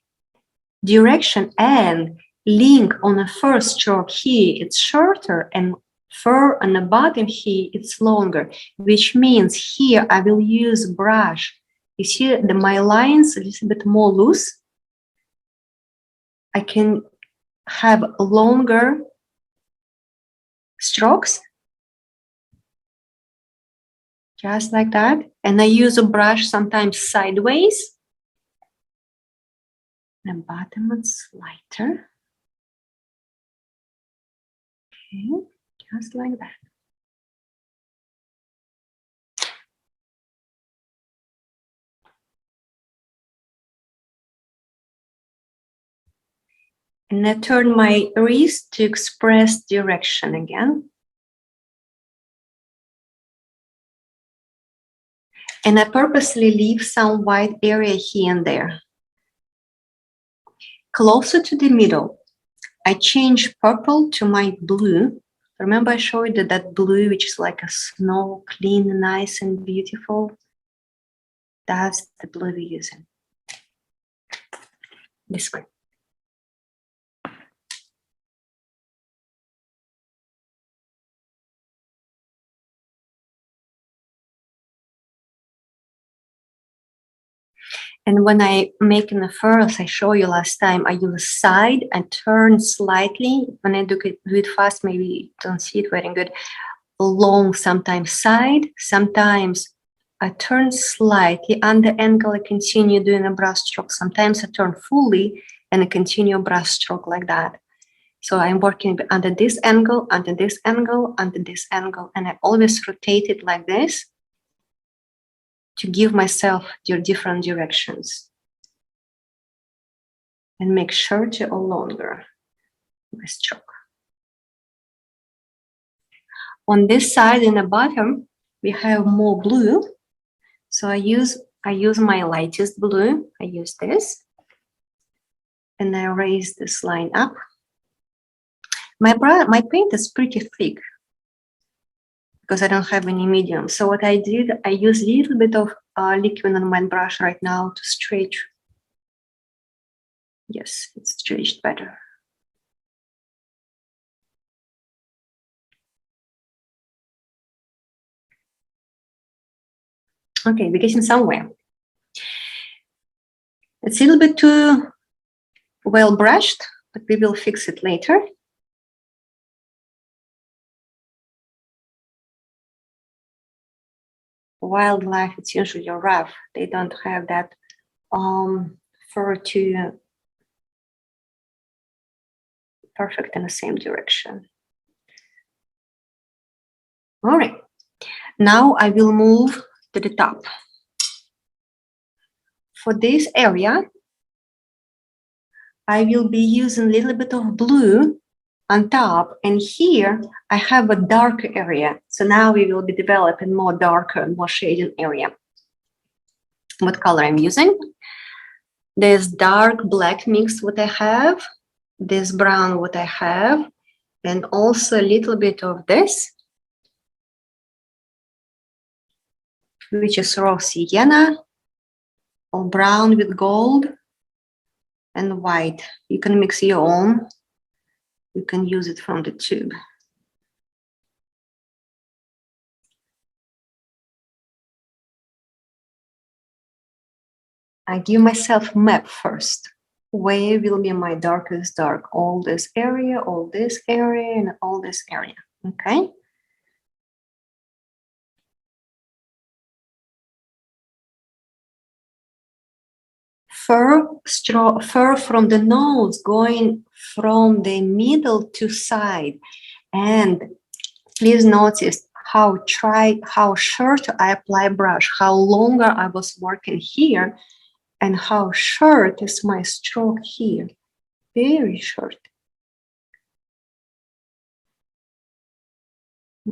direction and link on the first stroke here, it's shorter, and fur on the bottom here, it's longer, which means here I will use brush. You see my lines a little bit more loose. I can have longer strokes, just like that. And I use a brush sometimes sideways. The bottom it's lighter. Okay, just like that. And I turn my wrist to express direction again. And I purposely leave some white area here and there. Closer to the middle, I change purple to my blue. Remember I showed you that blue, which is like a snow, clean, nice and beautiful. That's the blue we're using. This one. And when I make in the first, I show you last time, I use side and turn slightly. When I do it fast, maybe you don't see it very good. Long, sometimes side, sometimes I turn slightly under angle. I continue doing a brush stroke. Sometimes I turn fully and I continue a brush stroke like that. So I'm working under this angle, under this angle, under this angle, and I always rotate it like this to give myself your different directions. And make sure to go longer my stroke. On this side in the bottom, we have more blue. So I use my lightest blue. I use this. And I raise this line up. My paint is pretty thick because I don't have any medium. So what I did, I use a little bit of liquid on my brush right now to stretch. Yes, it's stretched better. Okay, we're getting somewhere. It's a little bit too well brushed, but we will fix it later. Wildlife, it's usually rough. They don't have that fur to perfect in the same direction. All right, now I will move to the top. For this area, I will be using a little bit of blue on top, and here I have a darker area. So now we will be developing more darker, more shaded area. What color I'm using? There's dark black mix what I have, this brown what I have, and also a little bit of this, which is raw sienna, or brown with gold and white. You can mix your own. You can use it from the tube. I give myself map first. Where will be my darkest dark? All this area, and all this area, okay? Fur from the nose going from the middle to side. And please notice how short I apply brush, how longer I was working here, and how short is my stroke here. Very short.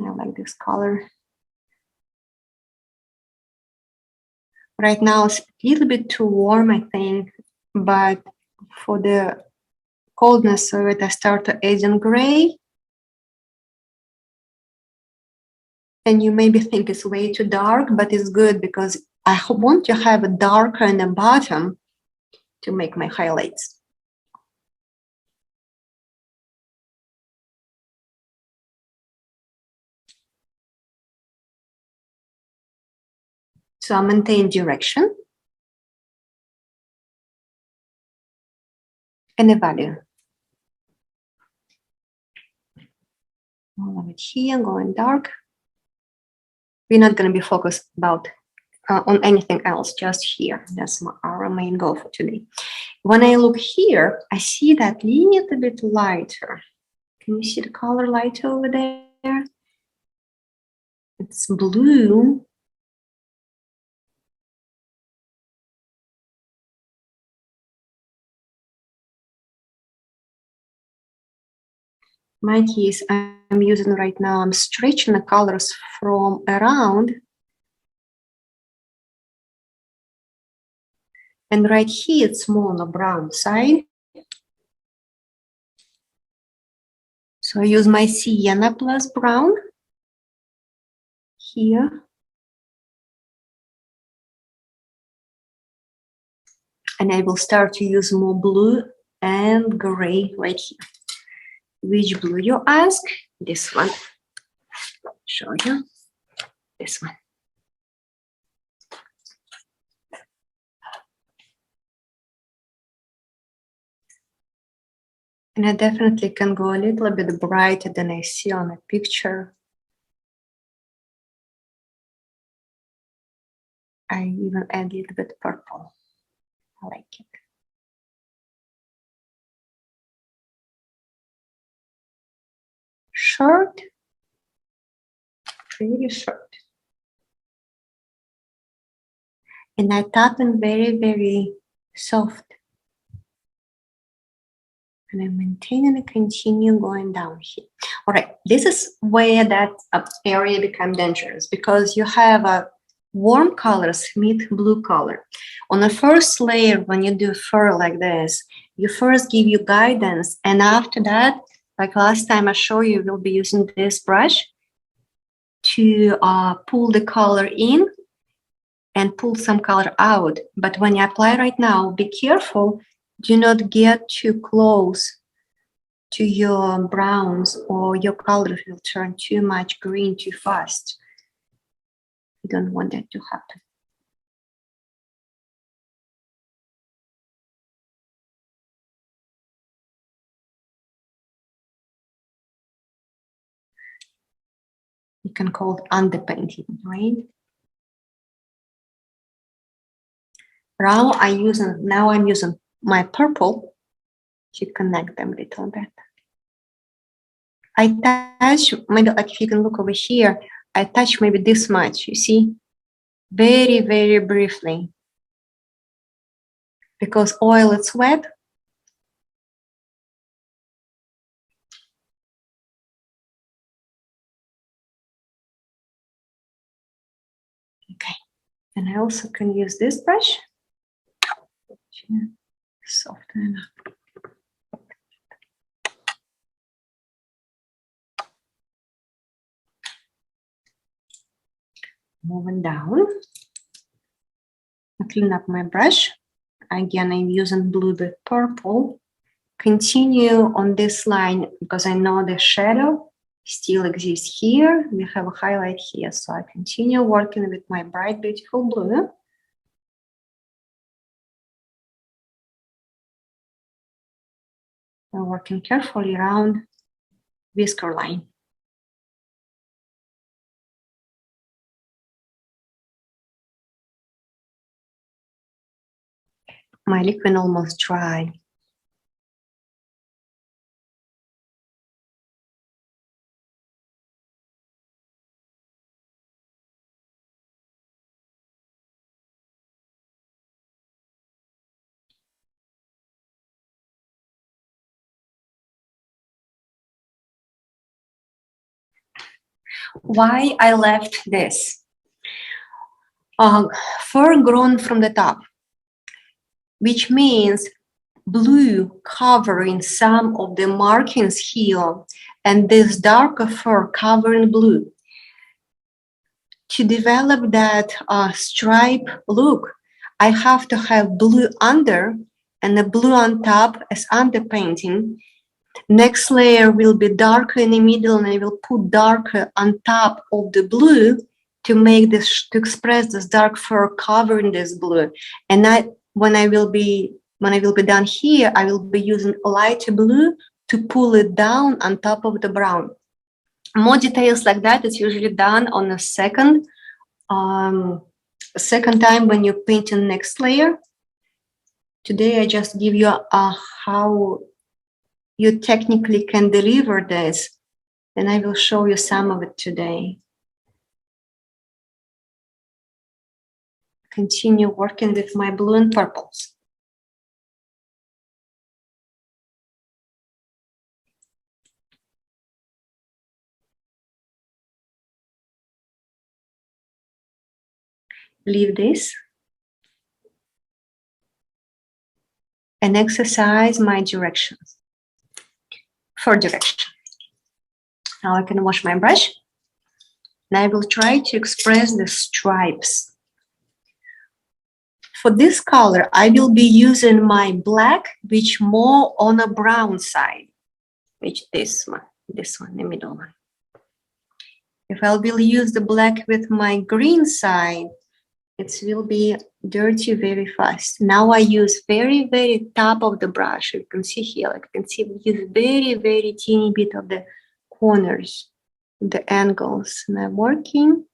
I like this color. Right now it's a little bit too warm, I think, but for the coldness of it, I start to add in gray. And you maybe think it's way too dark, but it's good because I want to have a darker in the bottom to make my highlights. So I maintain direction and a value. All of it here, going dark. We're not going to be focused about on anything else, just here. That's our main goal for today. When I look here, I see that little bit lighter. Can you see the color lighter over there? It's blue. My keys I'm using right now, I'm stretching the colors from around. And right here, it's more on the brown side. So I use my sienna plus brown here. And I will start to use more blue and gray right here. Which blue you ask? This one. Show you. This one. And I definitely can go a little bit brighter than I see on the picture. I even add a little bit purple. I like it. Short, pretty short. And I tap in very, very soft. And I'm maintaining and continue going down here. All right, this is where that area becomes dangerous because you have a warm colors meet blue color. On the first layer, when you do fur like this, you first give you guidance, and after that, like last time I showed you, we'll be using this brush to pull the color in and pull some color out. But when you apply right now, be careful, do not get too close to your browns or your color will turn too much green too fast. You don't want that to happen. You can call it underpainting, right? Now I'm using my purple to connect them a little bit. I touch, maybe like if you can look over here, I touch maybe this much, you see? Very, very briefly. Because oil is wet. Okay, and I also can use this brush to soften up. Moving down, I clean up my brush. Again, I'm using blue with purple. Continue on this line because I know the shadow still exists here. We have a highlight here, so I continue working with my bright, beautiful blue. I'm working carefully around whisker line. My liquid almost dry. Why I left this? Fur grown from the top, which means blue covering some of the markings here and this darker fur covering blue. To develop that stripe look, I have to have blue under and the blue on top as underpainting. Next layer will be darker in the middle and I will put darker on top of the blue to make this, to express this dark fur covering this blue. And when I will be done here, I will be using lighter blue to pull it down on top of the brown. More details like that is usually done on the second A second time when you paint the next layer. Today I just give you how you technically can deliver this, and I will show you some of it today. Continue working with my blue and purples. Leave this and exercise my directions. For direction. Now I can wash my brush, and I will try to express the stripes. For this color, I will be using my black, which more on a brown side, which this one, the middle one. If I will use the black with my green side, it will be dirty very fast. Now I use very, very top of the brush. You can see here, like you can see, we use very, very teeny bit of the corners, the angles, and I'm working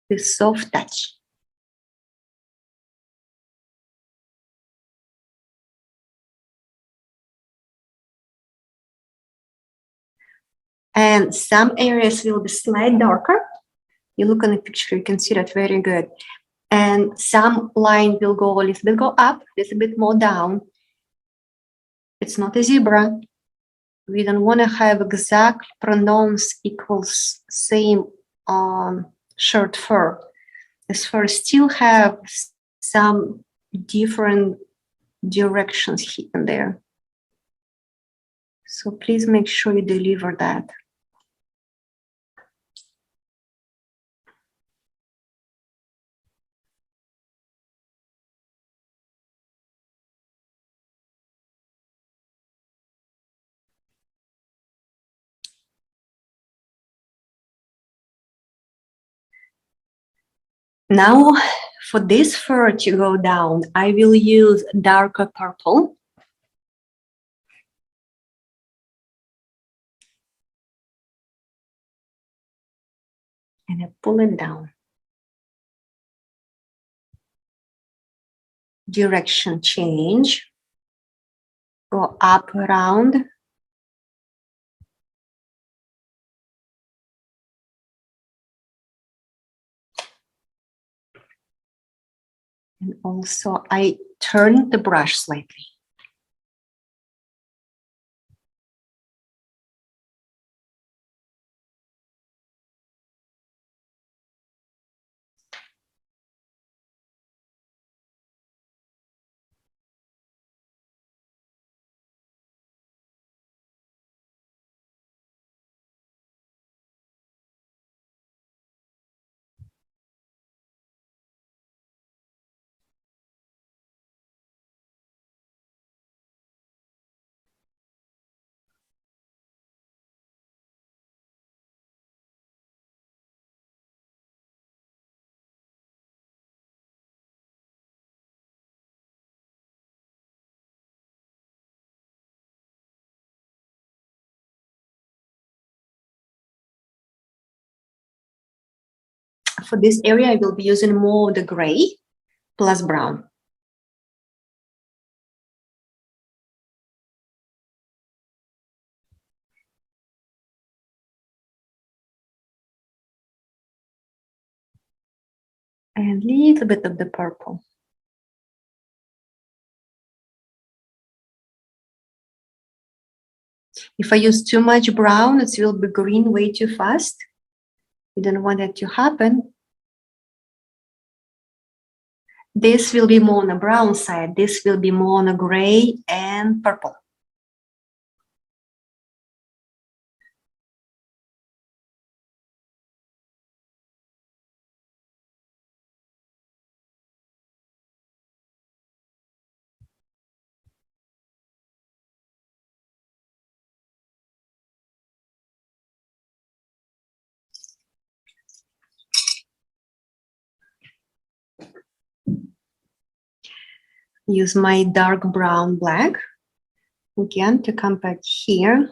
with soft touch. And some areas will be slightly darker. You look on the picture, you can see that very good. And some line will go a little bit go up, a little bit more down. It's not a zebra. We don't want to have exact pronouns equals same short fur. This fur still have some different directions here and there. So please make sure you deliver that. Now, for this fur to go down, I will use darker purple. And I pull it down. Direction change. Go up, around. And also I turn the brush slightly. For this area, I will be using more of the gray plus brown. And a little bit of the purple. If I use too much brown, it will be green way too fast. We don't want that to happen. This will be more on the brown side. This will be more on the gray and purple. Use my dark brown black again to come back here.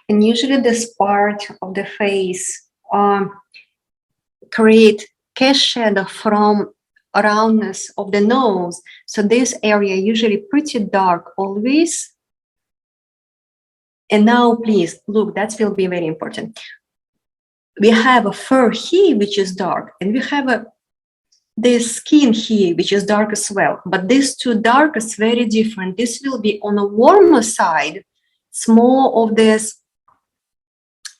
And usually this part of the face create cast shadow from roundness of the nose. So this area usually pretty dark always. And now please look, that will be very important. We have a fur here which is dark, and we have this skin here which is dark as well. But these two dark is very different. This will be on a warmer side. It's more of this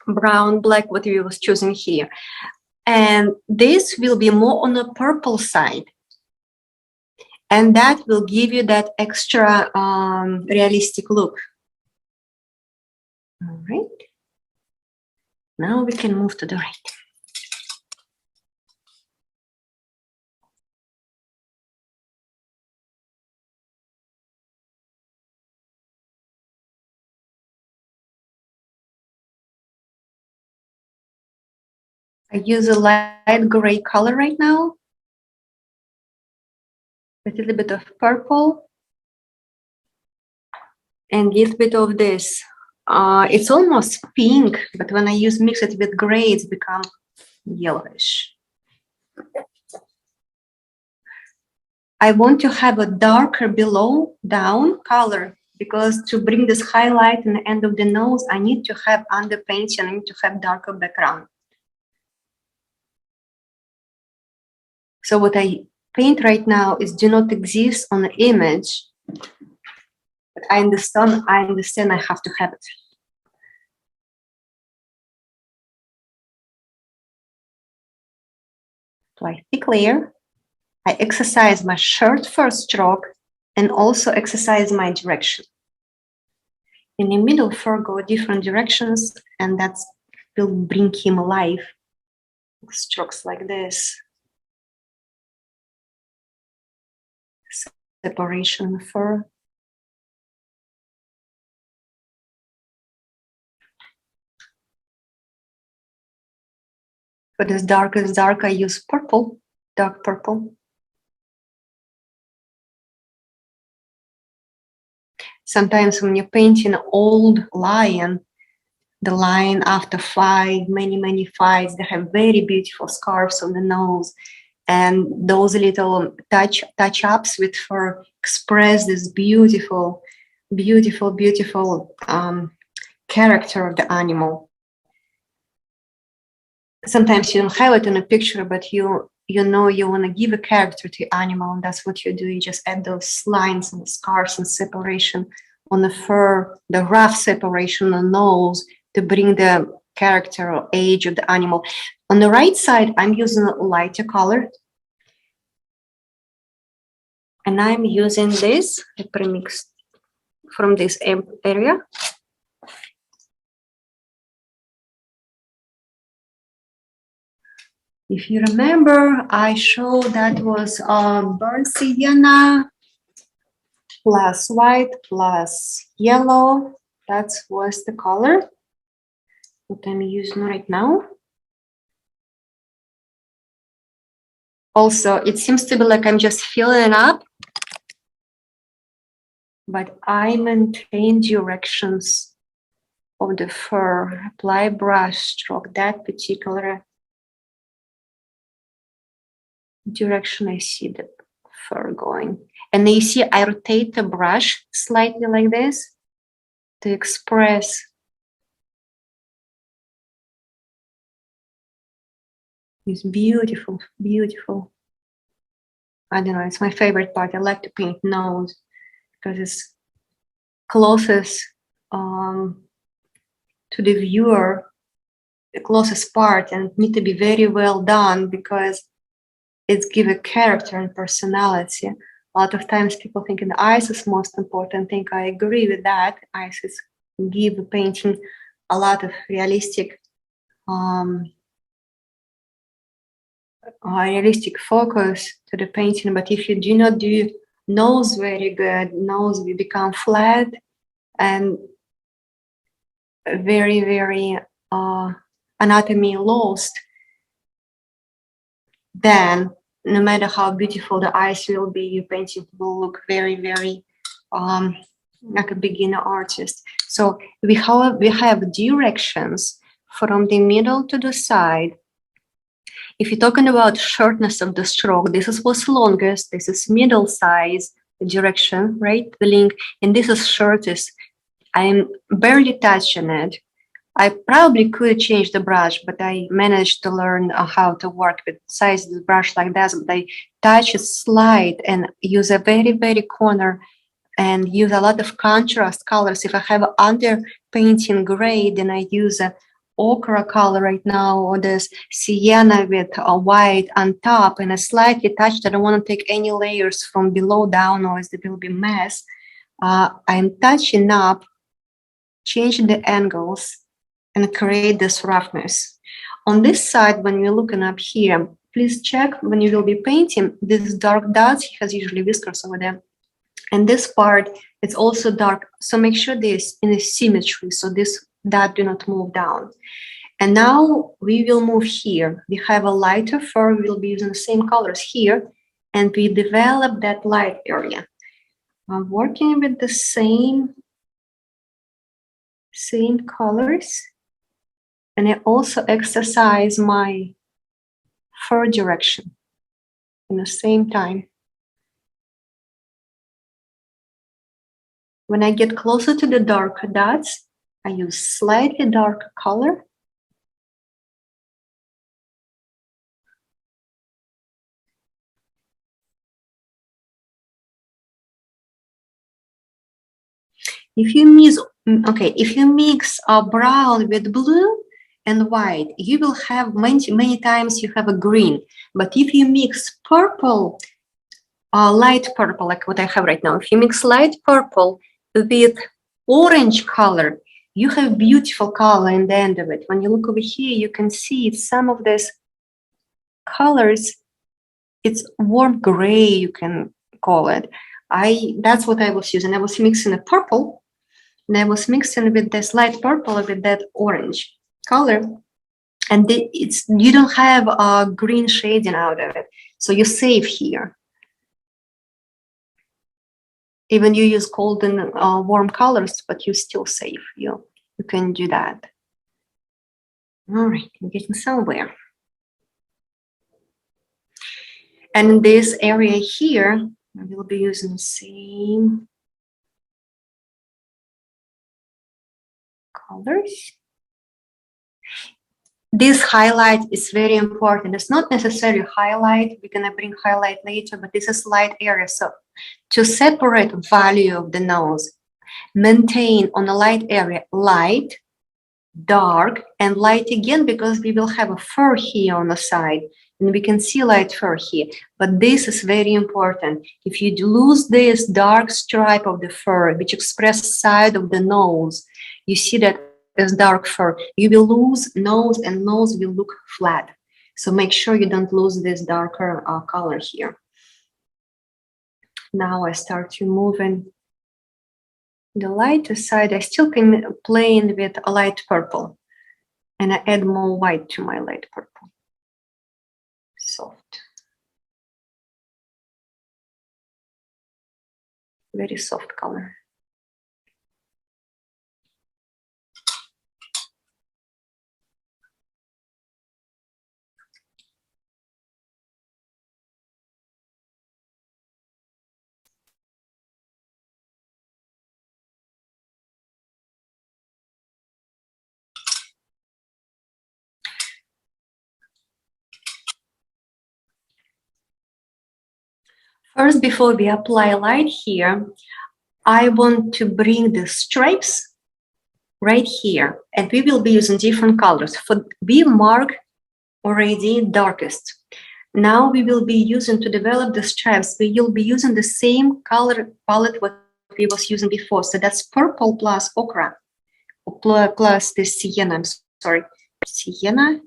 brown, black, what we was choosing here. And this will be more on the purple side. And that will give you that extra realistic look. All right. Now we can move to the right. I use a light gray color right now, with a little bit of purple, and a little bit of this. It's almost pink, but when I mix it with gray, it's become yellowish. I want to have a darker below down color, because to bring this highlight in the end of the nose, I need to have underpainting, I need to have darker background. So what I paint right now is do not exist on the image, but I understand I have to have it. Apply thick layer. I exercise my short first stroke and also exercise my direction. In the middle, fur go different directions, and that will bring him alive. Strokes like this. Separation of fur. For this darkest dark, I use purple, dark purple. Sometimes when you're painting an old lion, the lion after many fights, they have very beautiful scarves on the nose. And those little touch-ups with fur express this beautiful character of the animal. Sometimes you don't have it in a picture, but you know you want to give a character to the animal, and that's what you do. You just add those lines and scars and separation on the fur, the rough separation on the nose to bring the character or age of the animal. On the right side, I'm using a lighter color. And I'm using this, I premixed from this area. If you remember, I showed that was burnt sienna plus white plus yellow. That was the color what I'm using right now. Also, it seems to be like I'm just filling it up, but I maintain directions of the fur. Apply brush stroke, that particular direction I see the fur going. And you see I rotate the brush slightly like this to express this beautiful, I don't know, it's my favorite part. I like to paint nose because it's closest to the viewer, the closest part, and it needs to be very well done because it's give a character and personality. A lot of times people think the eyes is most important thing. I agree with that. Eyes give a painting a lot of realistic focus to the painting. But if you do not do nose very good, nose will become flat and very anatomy lost. Then no matter how beautiful the eyes will be, your painting will look very like a beginner artist. So we have directions from the middle to the side. If you're talking about shortness of the stroke, this is what's longest, this is middle size direction, right? The link, and this is shortest. I'm barely touching it. I probably could change the brush, but I managed to learn how to work with size the brush like that. But I touch it, slide, and use a very, very corner and use a lot of contrast colors. If I have under painting gray, then I use a ochre color right now, or this sienna with a white on top, and I slightly touched. I don't want to take any layers from below down, or it will be mess. I'm touching up, changing the angles, and create this roughness. On this side, when you're looking up here, please check when you will be painting, this dark dots, he has usually whiskers over there. And this part, it's also dark. So make sure there's in a symmetry, so this dot do not move down. And now we will move here. We have a lighter fur, we'll be using the same colors here, and we develop that light area. I'm working with the same colors. And I also exercise my fur direction in the same time. When I get closer to the darker dots, I use slightly darker color. If you mix brown with blue and white, you will have many times you have a green. But if you mix purple, light purple, like what I have right now, if you mix light purple with orange color, you have beautiful color in the end of it. When you look over here, you can see some of these colors. It's warm gray, you can call it. That's what I was using. I was mixing a purple, and I was mixing with this light purple with that orange color. And you don't have a green shading out of it. So you're safe here. Even you use cold and warm colors, but you're still safe. You can do that. All right, I'm getting somewhere. And in this area here, I will be using the same colors. This highlight is very important. It's not necessarily highlight. We're gonna bring highlight later, but this is light area. So to separate value of the nose, maintain on a light area, light, dark, and light again, because we will have a fur here on the side, and we can see light fur here. But this is very important. If you lose this dark stripe of the fur, which expresses side of the nose, you see that as dark fur, you will lose nose, and nose will look flat. So make sure you don't lose this darker color here. Now I start removing the lighter side. I still can playing with a light purple, and I add more white to my light purple. Soft. Very soft color. First, before we apply light here, I want to bring the stripes right here, and we will be using different colors. We mark already darkest. Now we will be using to develop the stripes. We will be using the same color palette what we was using before. So that's purple plus ochre, plus the sienna. I'm sorry, sienna.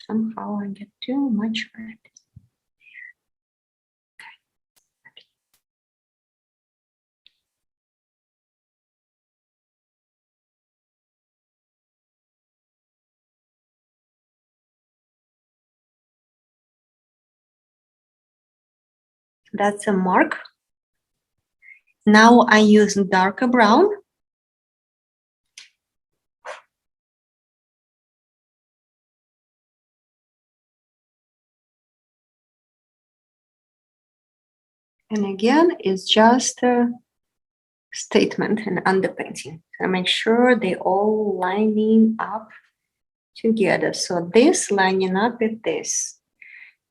Somehow I get too much red. That's a mark. Now I use darker brown. And again, it's just a statement and underpainting. So make sure they all lining up together. So this lining up with this.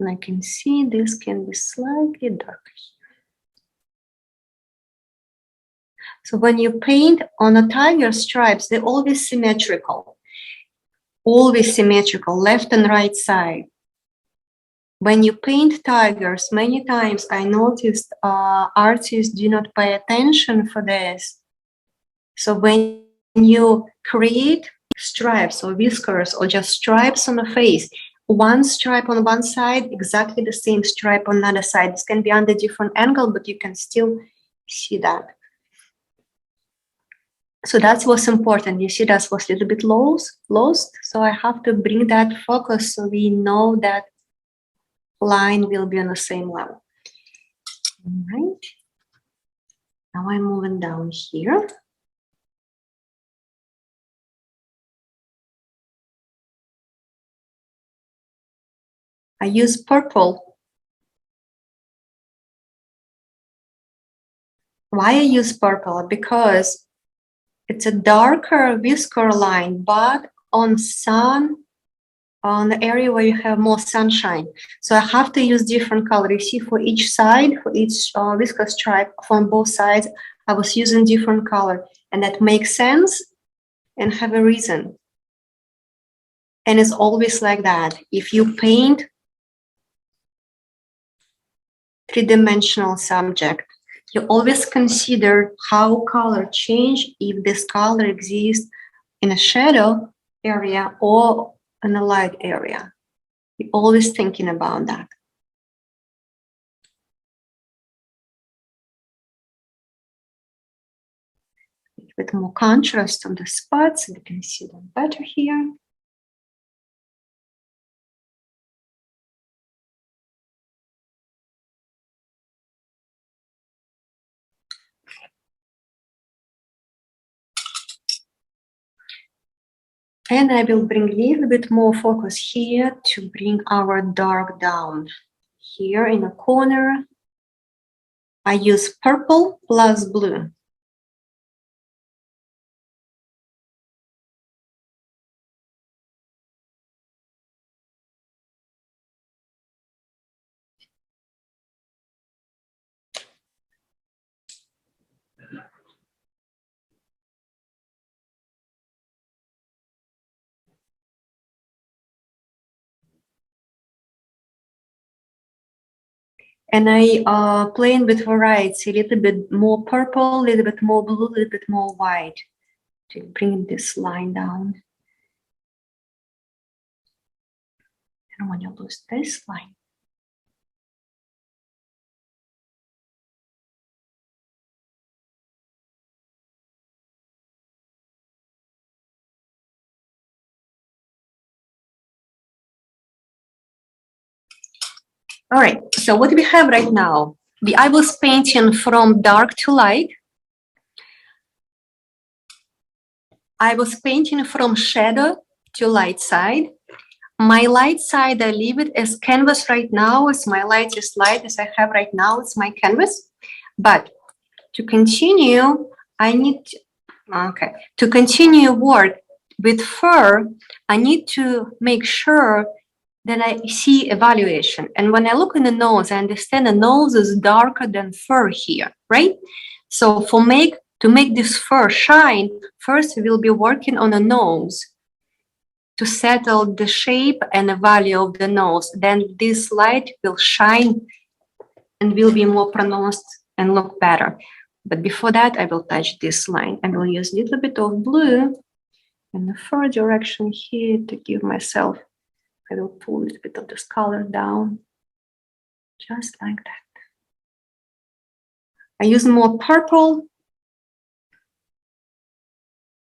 And I can see this can be slightly darker. So when you paint on a tiger stripes, they're always symmetrical, left and right side. When you paint tigers, many times I noticed artists do not pay attention for this. So when you create stripes or whiskers or just stripes on the face, one stripe on one side, exactly the same stripe on the other side. This can be under different angle, but you can still see that. So that was important. You see, that was a little bit lost. So I have to bring that focus so we know that line will be on the same level. All right. Now I'm moving down here. I use purple. Why I use purple? Because it's a darker whisker line, but on the area where you have more sunshine. So I have to use different color. You see, for each side, for each whisker stripe from both sides, I was using different color, and that makes sense and have a reason. And it's always like that. If you paint three-dimensional subject, you always consider how color change if this color exists in a shadow area or in a light area. You're always thinking about that. With more contrast on the spots, we can see them better here. And I will bring a little bit more focus here to bring our dark down. Here in the corner, I use purple plus blue. And I playing with variety, a little bit more purple, a little bit more blue, a little bit more white to bring this line down. I don't want to lose this line. All right, so what we have right now, I was painting from dark to light. I was painting from shadow to light side. My light side, I leave it as canvas right now, as my light is light as I have right now, it's my canvas. But to continue, to continue work with fur, I need to make sure that I see evaluation. And when I look in the nose, I understand the nose is darker than fur here, right? So to make this fur shine, first we will be working on the nose to settle the shape and the value of the nose. Then this light will shine and will be more pronounced and look better. But before that, I will touch this line. I will use a little bit of blue in the fur direction here to give myself, I will pull a little bit of this color down, just like that. I use more purple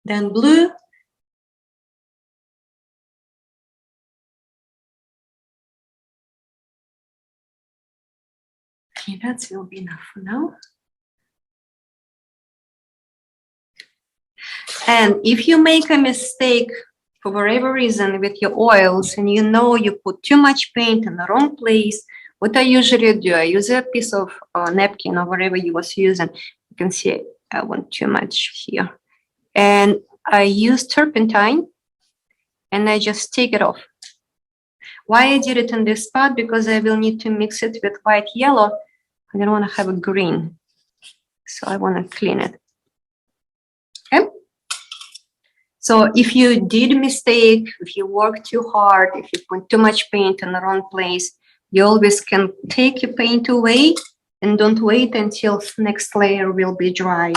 than blue. Okay, that will be enough for now. And if you make a mistake for whatever reason with your oils and you know you put too much paint in the wrong place, what I usually do, I use a piece of napkin or whatever you was using. You can see I want too much here. And I use turpentine and I just take it off. Why I did it in this spot? Because I will need to mix it with white yellow. I don't want to have a green. So I want to clean it. Okay. So if you did a mistake, if you work too hard, if you put too much paint in the wrong place, you always can take your paint away and don't wait until next layer will be dry.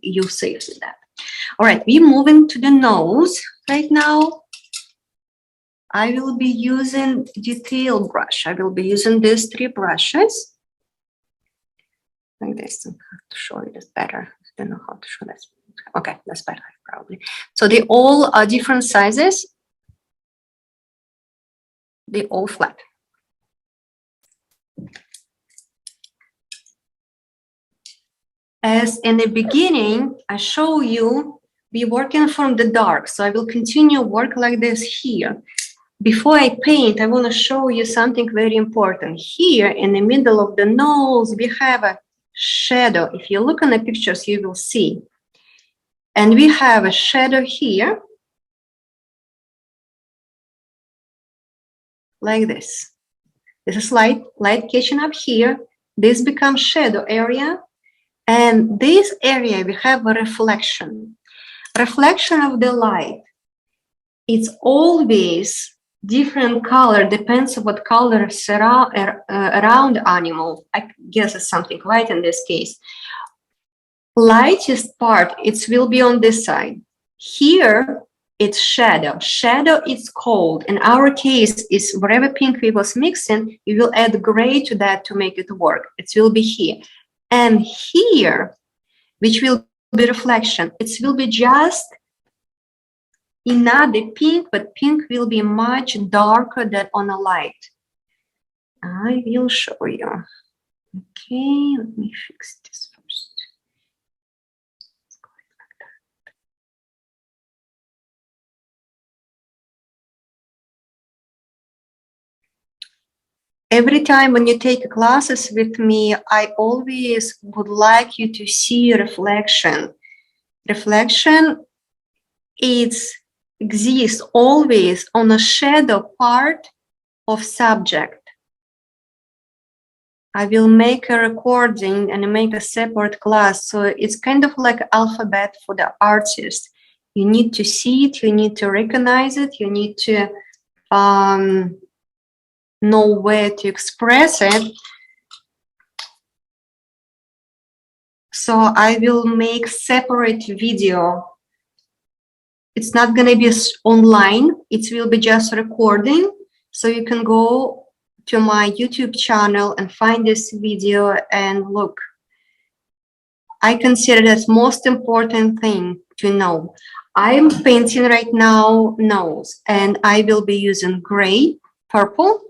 You're safe with that. All right, we're moving to the nose right now. I will be using detail brush. I will be using these 3 brushes. Like this, I have to show you this better. I don't know how to show this. Okay, that's better probably. So they all are different sizes. They all flat. As in the beginning, I show you, we working from the dark. So I will continue work like this here. Before I paint, I want to show you something very important. Here in the middle of the nose, we have a shadow. If you look in the pictures, you will see. And we have a shadow here, like this. This is light catching up here. This becomes shadow area. And this area, we have a reflection. Reflection of the light. It's always different color, depends on what color is around animal. I guess it's something white in this case. Lightest part, it will be on this side. Here, it's shadow. Shadow is cold. In our case, is whatever pink we was mixing, you will add gray to that to make it work. It will be here. And here, which will be reflection, it will be just another pink, but pink will be much darker than on a light. I will show you. Okay, let me fix this first. Every time when you take classes with me, I always would like you to see reflection. Reflection exists always on a shadow part of subject. I will make a recording and make a separate class. So it's kind of like alphabet for the artist. You need to see it, you need to recognize it, you need to know where to express it. So I will make separate video. It's not going to be online. It will be just recording. So you can go to my YouTube channel and find this video and look. I consider that most important thing to know. I'm painting right now nose, and I will be using gray, purple.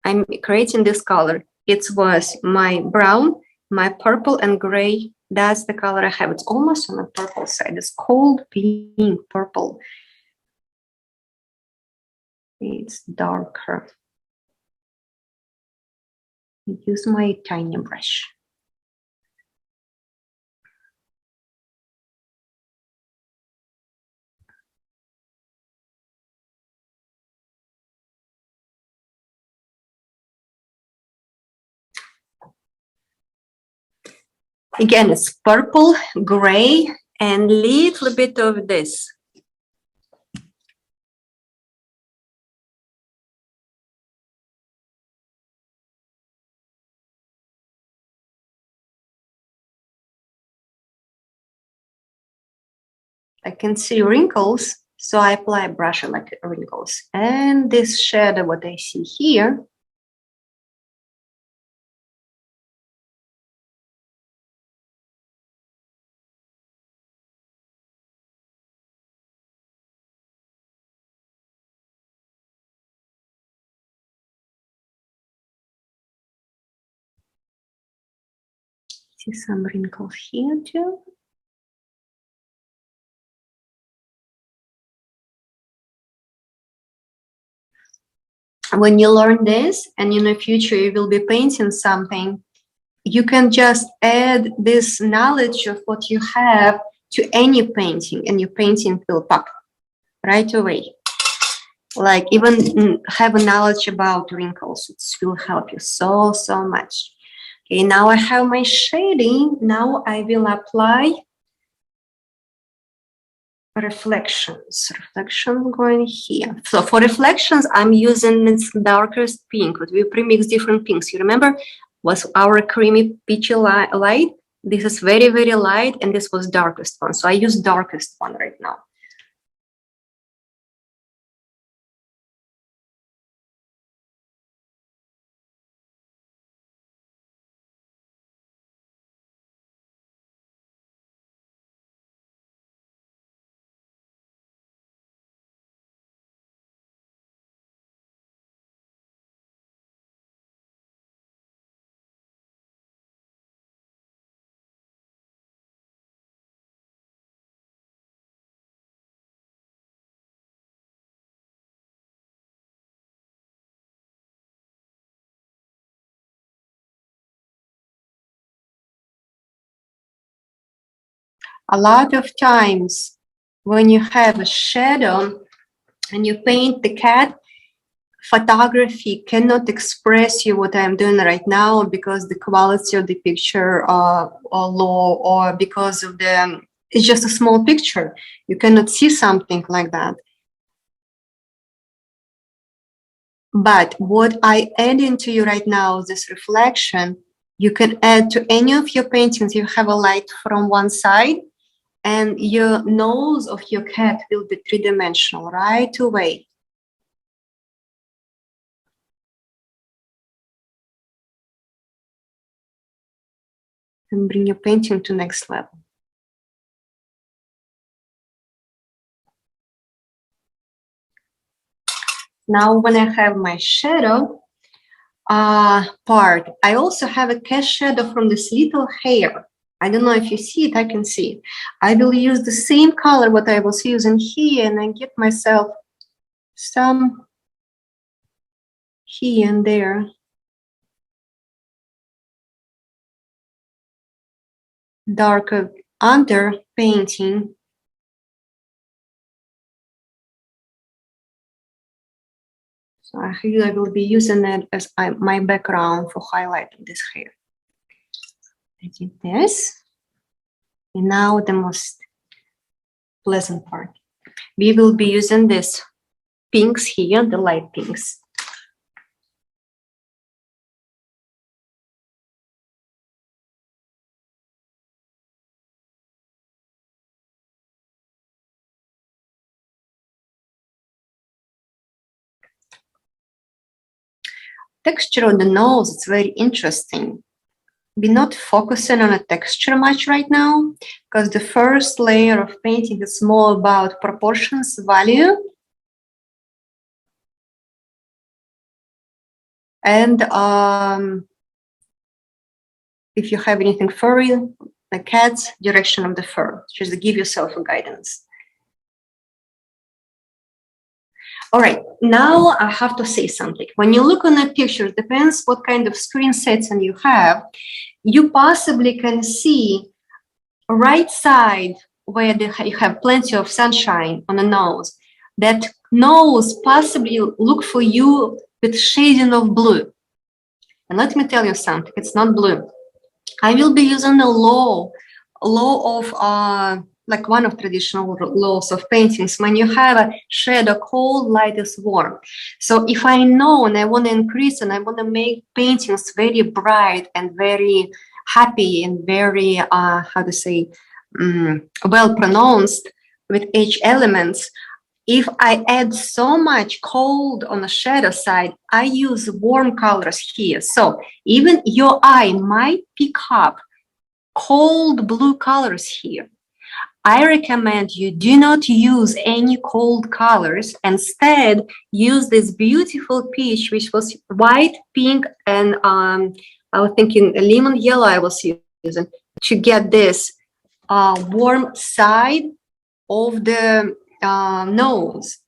I'm creating this color. It was my brown, my purple and gray. That's the color I have. It's almost on the purple side. It's cold pink purple. It's darker. Use my tiny brush. Again, it's purple, gray, and little bit of this. I can see wrinkles, so I apply a brush like wrinkles. And this shadow, what I see here, see some wrinkles here too. when you learn this and in the future you will be painting something, you can just add this knowledge of what you have to any painting, and your painting will pop right away. Like even have a knowledge about wrinkles, it will help you so much. Okay, now I have my shading. Now I will apply reflections. Reflection going here. So for reflections, I'm using this darkest pink, but we premix different pinks. You remember, was our creamy peachy light. This is very light, and this was darkest one. So I use darkest one right now. A lot of times when you have a shadow and you paint the cat, photography cannot express you what I'm doing right now because the quality of the picture are low, or because of it's just a small picture. You cannot see something like that. But what I add into you right now, this reflection, you can add to any of your paintings. You have a light from one side, and your nose of your cat will be three-dimensional right away. And bring your painting to next level. Now, when I have my shadow part, I also have a cast shadow from this little hair. I don't know if you see it, I can see it. I will use the same color what I was using here, and I get myself some here and there. Darker under painting. So I will be using it as my background for highlighting this hair. I did this. And now the most pleasant part. We will be using this pinks here, the light pinks. Texture on the nose, it's very interesting. We're not focusing on a texture much right now, because the first layer of painting is more about proportions, value. And if you have anything furry, the cat's direction of the fur, just give yourself a guidance. All right, now I have to say something. When you look on a picture, it depends what kind of screen setting you have. You possibly can see right side where you have plenty of sunshine on the nose. That nose possibly look for you with shading of blue. And let me tell you something, it's not blue. I will be using the law of like one of traditional laws of paintings. When you have a shadow cold, light is warm. So if I know and I want to increase and I want to make paintings very bright and very happy and very how to say well pronounced with each elements, if I add so much cold on the shadow side, I use warm colors here. So even your eye might pick up cold blue colors here. I recommend you do not use any cold colors. Instead, use this beautiful peach, which was white, pink, and I was thinking lemon yellow I was using to get this warm side of the nose.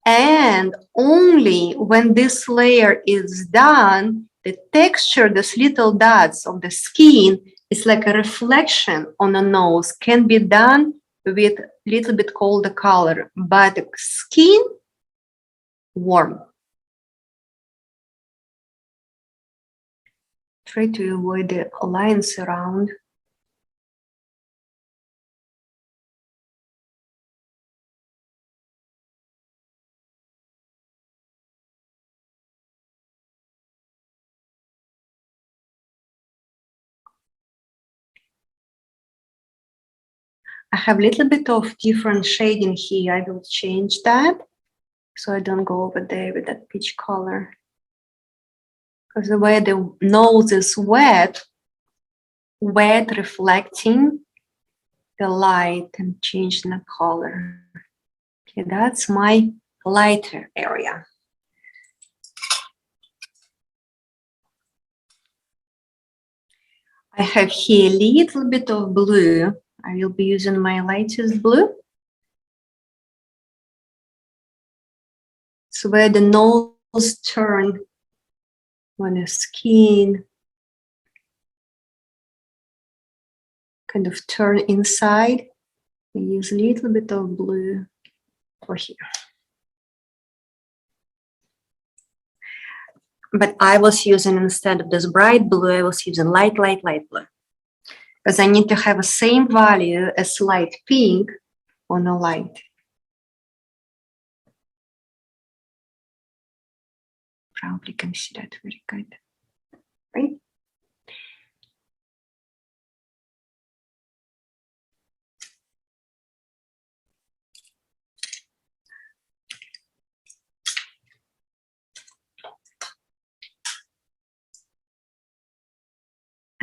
And only when this layer is done, the texture, these little dots of the skin, is like a reflection on the nose, can be done with a little bit colder color, but the skin warm. Try to avoid the lines around. I have a little bit of different shading here. I will change that so I don't go over there with that peach color. Because the way the nose is wet reflecting the light and changing the color. Okay, that's my lighter area. I have here a little bit of blue. I will be using my lightest blue. So where the nose turn when the skin kind of turn inside, I use a little bit of blue for here. But I was using, instead of this bright blue, I was using light blue. Because I need to have the same value as light pink on the light. Probably can see that very good, right?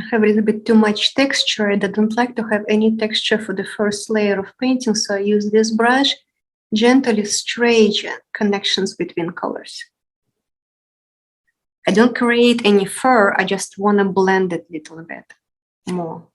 I have a little bit too much texture. I don't like to have any texture for the first layer of painting, so I use this brush, gently stretch connections between colors. I don't create any fur, I just want to blend it a little bit more.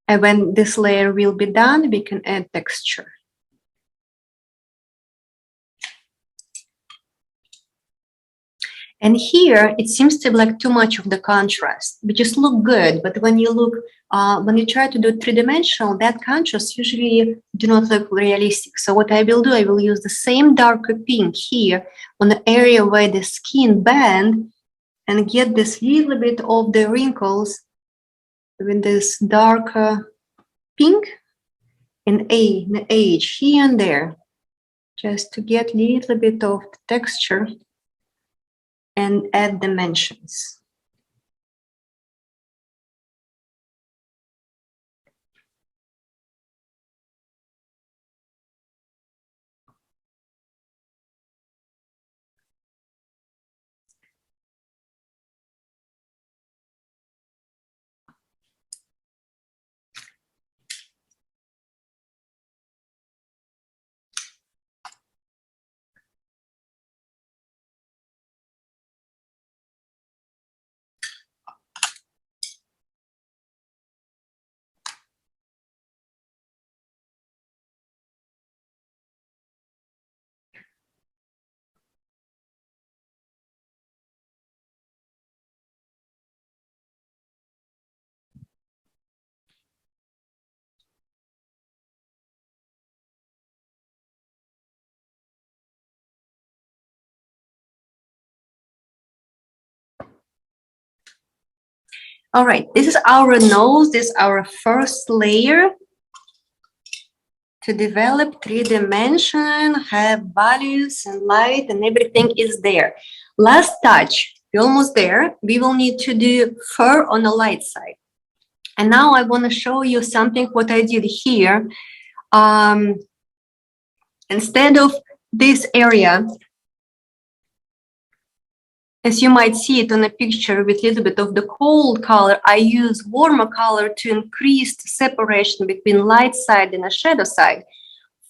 And when this layer will be done, we can add texture. And here, it seems to be like too much of the contrast. We just look good, but when you look, when you try to do three-dimensional, that contrast usually do not look realistic. So what I will do, I will use the same darker pink here on the area where the skin bend and get this little bit of the wrinkles with this darker pink and the edge here and there, just to get a little bit of texture and add dimensions. All right, this is our nose. This is our first layer to develop three-dimension, have values and light and everything is there. Last touch, we're almost there. We will need to do fur on the light side. And now I want to show you something what I did here. Instead of this area, As you might see it on a picture with a little bit of the cold color, I use warmer color to increase the separation between light side and a shadow side.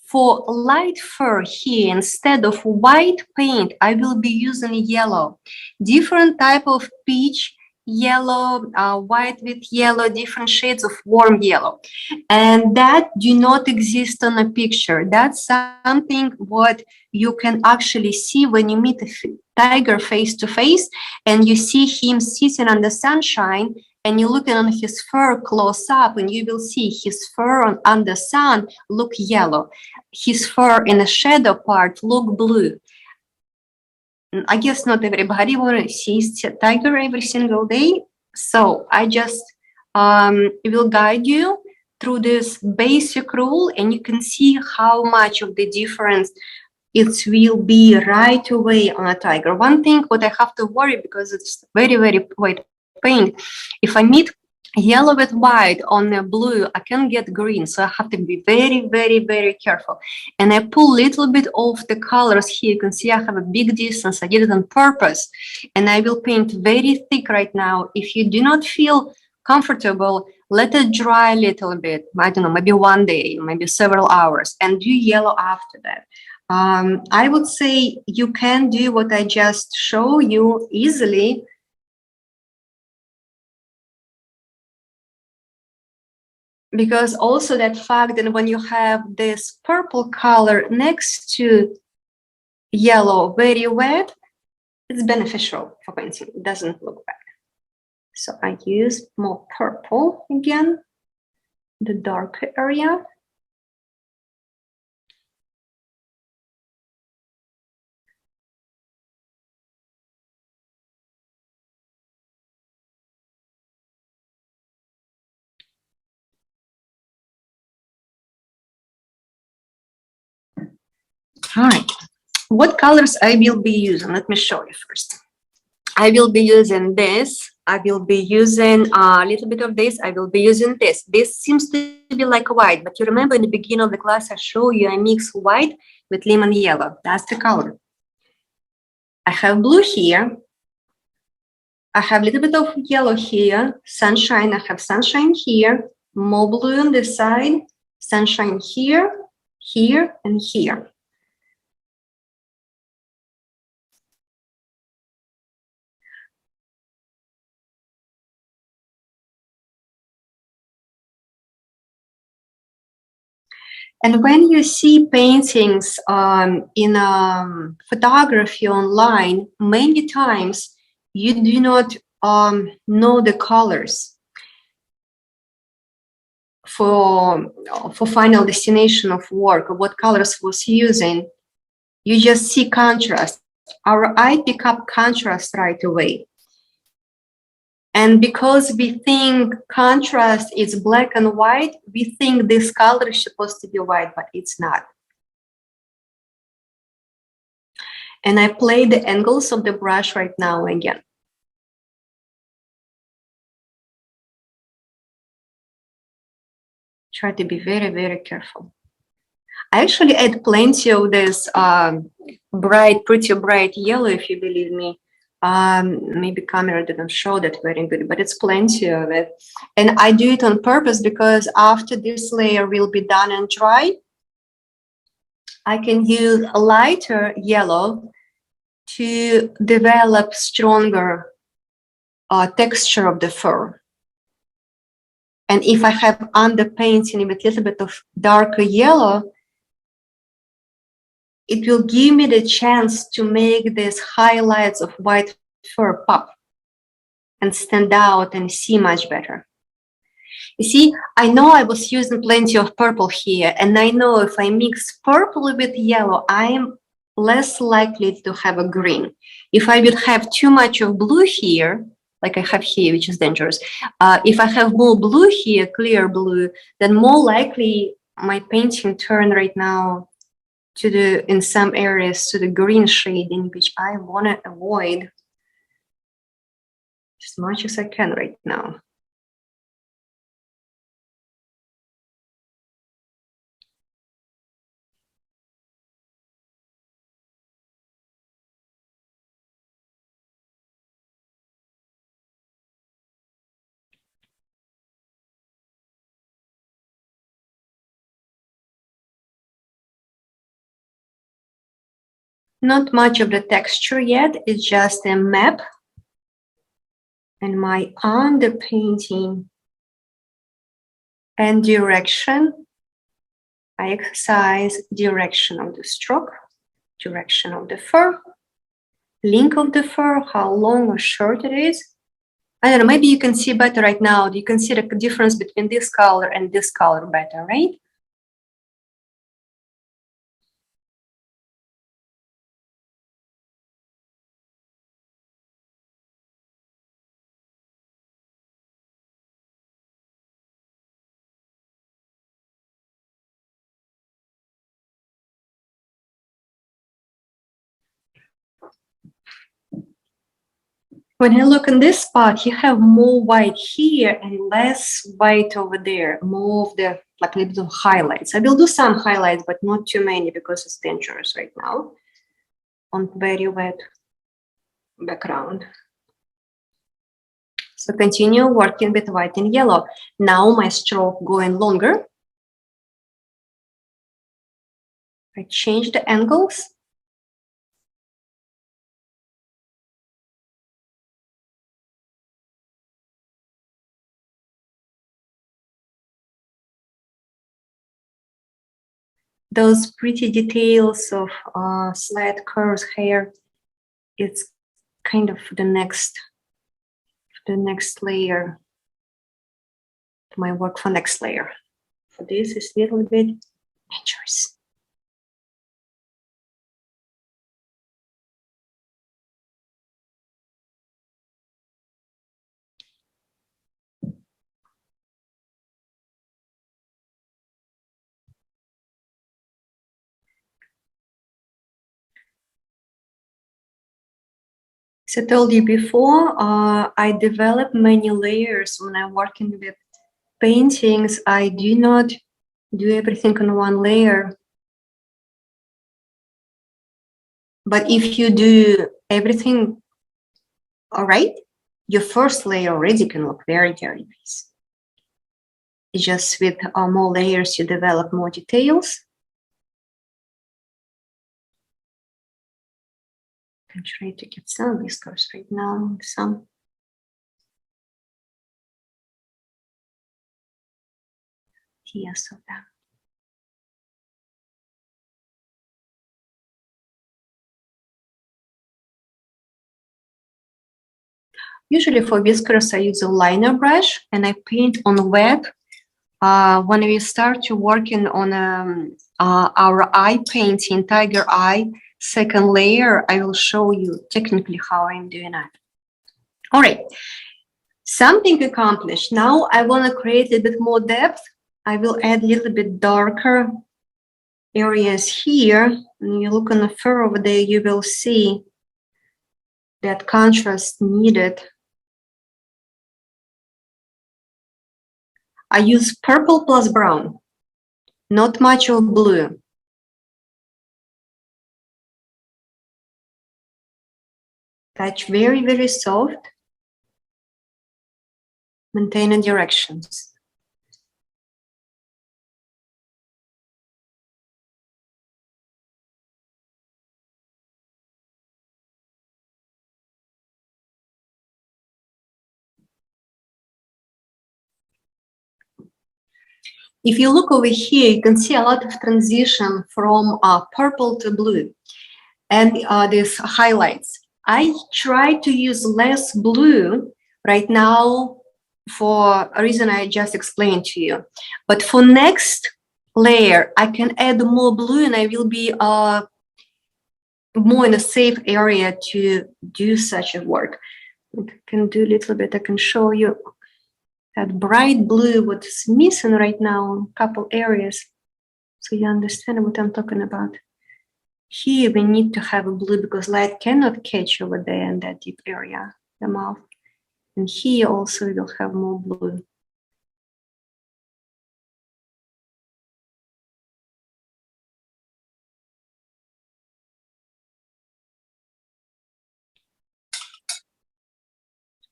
For light fur here, instead of white paint, I will be using yellow. Different type of peach, yellow, white with yellow, different shades of warm yellow. And that do not exist on a picture. That's something what you can actually see when you meet a tiger face to face and you see him sitting under sunshine and you're looking on his fur close up and you will see his fur under sun look yellow. His fur in the shadow part look blue. I guess not everybody sees tiger every single day. So I just will guide you through this basic rule and you can see how much of the difference it will be right away on a tiger. One thing what I have to worry because it's very, very white paint. If I meet yellow with white on the blue, I can get green. So I have to be very, very, very careful. And I pull a little bit of the colors here. You can see I have a big distance. I did it on purpose. And I will paint very thick right now. If you do not feel comfortable, let it dry a little bit. I don't know, maybe one day, maybe several hours, and do yellow after that. I would say you can do what I just show you easily. Because also that fact that when you have this purple color next to yellow, very wet, it's beneficial for painting. It doesn't look bad. So I use more purple again, the darker area. All right, what colors I will be using? Let me show you first. I will be using this. I will be using a little bit of this. I will be using this. This seems to be like white, but you remember in the beginning of the class, I showed you I mix white with lemon yellow. That's the color. I have blue here. I have a little bit of yellow here, sunshine. I have sunshine here, more blue on this side, sunshine here, here, and here. And when you see paintings in photography online, many times you do not know the colors for final destination of work, or what colors was using. You just see contrast. Our eye pick up contrast right away. And because we think contrast is black and white, we think this color is supposed to be white, but it's not. And I play the angles of the brush right now again. Try to be very, very careful. I actually add plenty of this pretty bright yellow, if you believe me. Maybe camera didn't show that very good, but it's plenty of it. And I do it on purpose because after this layer will be done and dry, I can use a lighter yellow to develop stronger texture of the fur. And if I have underpainting with a little bit of darker yellow, it will give me the chance to make these highlights of white fur pop and stand out and see much better. You see, I know I was using plenty of purple here, and I know if I mix purple with yellow, I'm less likely to have a green. If I would have too much of blue here, like I have here, which is dangerous, if I have more blue here, clear blue, then more likely my painting turn right now to the, in some areas, to the green shading, which I want to avoid as much as I can right now. Not much of the texture yet, it's just a map. And my underpainting and direction, I exercise direction of the stroke, direction of the fur, length of the fur, how long or short it is. I don't know, maybe you can see better right now. You can see the difference between this color and this color better, right? When I look in this spot, you have more white here and less white over there, more of the, like a little bit of highlights. I will do some highlights, but not too many because it's dangerous right now on very wet background. So continue working with white and yellow. Now my stroke going longer. I change the angles. Those pretty details of slight curves hair, it's kind of the next layer. My work for next layer. For this is a little bit dangerous. As I told you before, I develop many layers when I'm working with paintings. I do not do everything on one layer. But if you do everything all right, your first layer already can look very, very nice. It's just with more layers, you develop more details. I can try to get some whiskers right now, some. Yes, of that. Usually for whiskers, I use a liner brush and I paint on wet. When we start to working on our eye painting, tiger eye, second layer, I will show you technically how I'm doing that. All right, something accomplished. Now I want to create a bit more depth. I will add a little bit darker areas here. When you look on the fur over there, you will see that contrast needed. I use purple plus brown, not much of blue. Touch very, very soft. Maintain directions. If you look over here, you can see a lot of transition from purple to blue and these highlights. I try to use less blue right now for a reason I just explained to you. But for next layer, I can add more blue and I will be more in a safe area to do such a work. I can do a little bit, I can show you that bright blue, what's missing right now in a couple areas. So you understand what I'm talking about. Here we need to have a blue because light cannot catch over there in that deep area, the mouth. And here also we'll have more blue.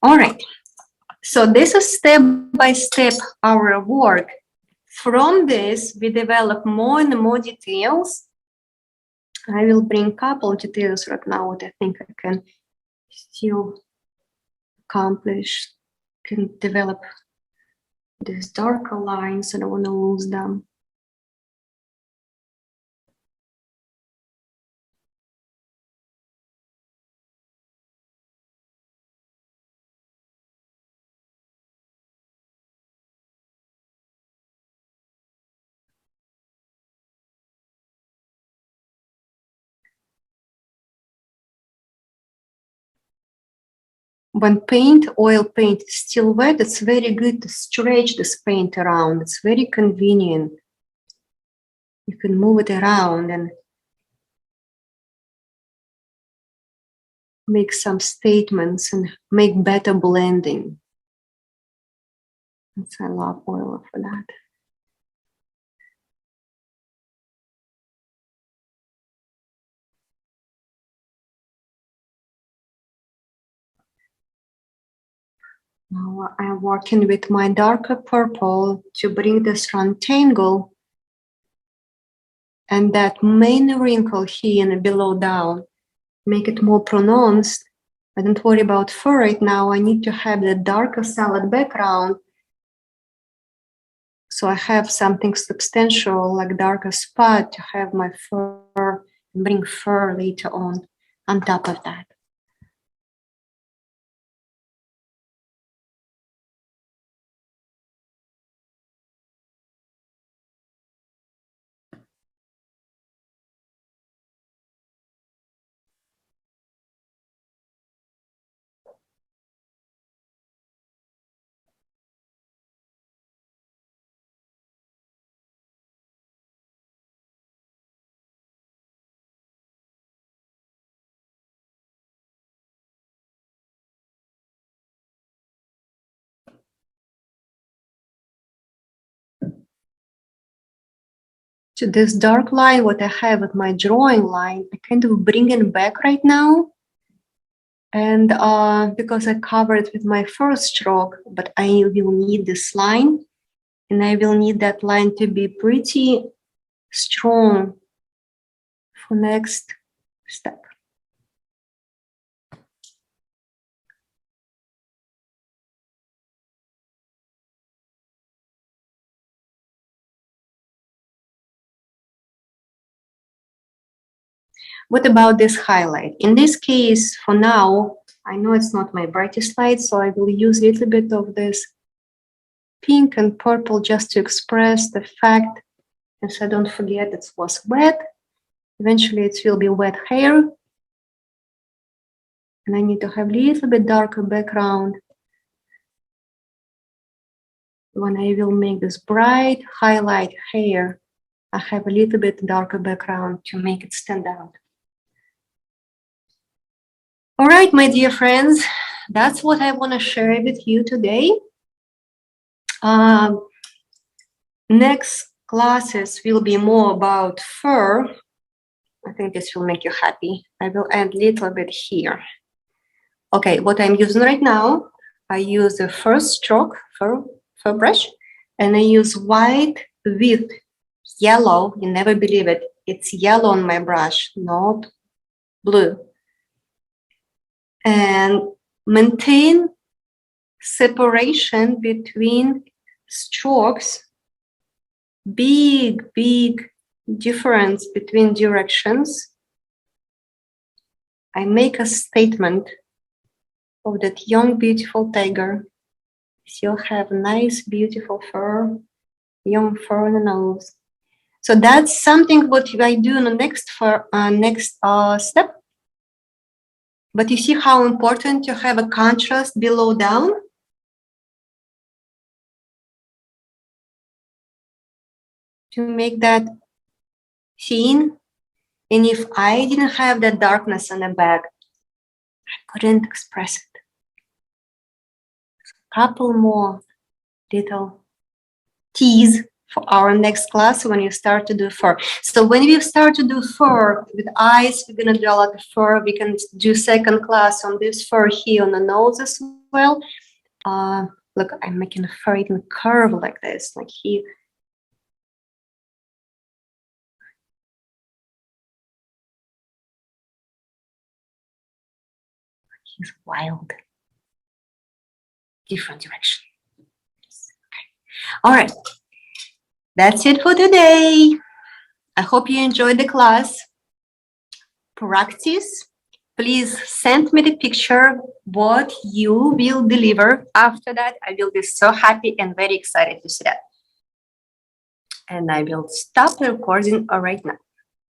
All right, so this is step by step our work. From this, we develop more and more details. I will bring a couple details right now what I think I can still accomplish, can develop these darker lines. I don't want to lose them. When oil paint is still wet, it's very good to stretch this paint around. It's very convenient. You can move it around and make some statements and make better blending. I love oil for that. Now I'm working with my darker purple to bring this rectangle and that main wrinkle here and below down, make it more pronounced. I don't worry about fur right now. I need to have the darker solid background. So I have something substantial like darker spot to have my fur and bring fur later on top of that. To this dark line, what I have with my drawing line, I kind of bring it back right now. And because I covered with my first stroke, but I will need this line, and I will need that line to be pretty strong for next step. What about this highlight? In this case, for now, I know it's not my brightest light, so I will use a little bit of this pink and purple just to express the fact, and so don't forget it was wet. Eventually it will be wet hair. And I need to have a little bit darker background when I will make this bright highlight hair. I have a little bit darker background to make it stand out. All right, my dear friends, that's what I want to share with you today. Next classes will be more about fur. I think this will make you happy. I will add a little bit here. Okay, what I'm using right now, I use the first stroke fur brush, and I use white with yellow. You never believe it. It's yellow on my brush, not blue. And maintain separation between strokes. Big difference between directions. I make a statement of that young, beautiful tiger. Still have nice, beautiful fur, young fur on the nose. So that's something what I do in the next step. But you see how important to have a contrast below down? To make that seen. And if I didn't have that darkness on the back, I couldn't express it. A couple more little tease for our next class when you start to do fur. So when we start to do fur with eyes, we're gonna do a lot of fur. We can do second class on this fur here on the nose as well. Look, I'm making a fur even curve like this, like here. He's wild. Different direction. All right. That's it for today. I hope you enjoyed the class. Practice. Please send me the picture what you will deliver. After that, I will be so happy and very excited to see that. And I will stop the recording right now.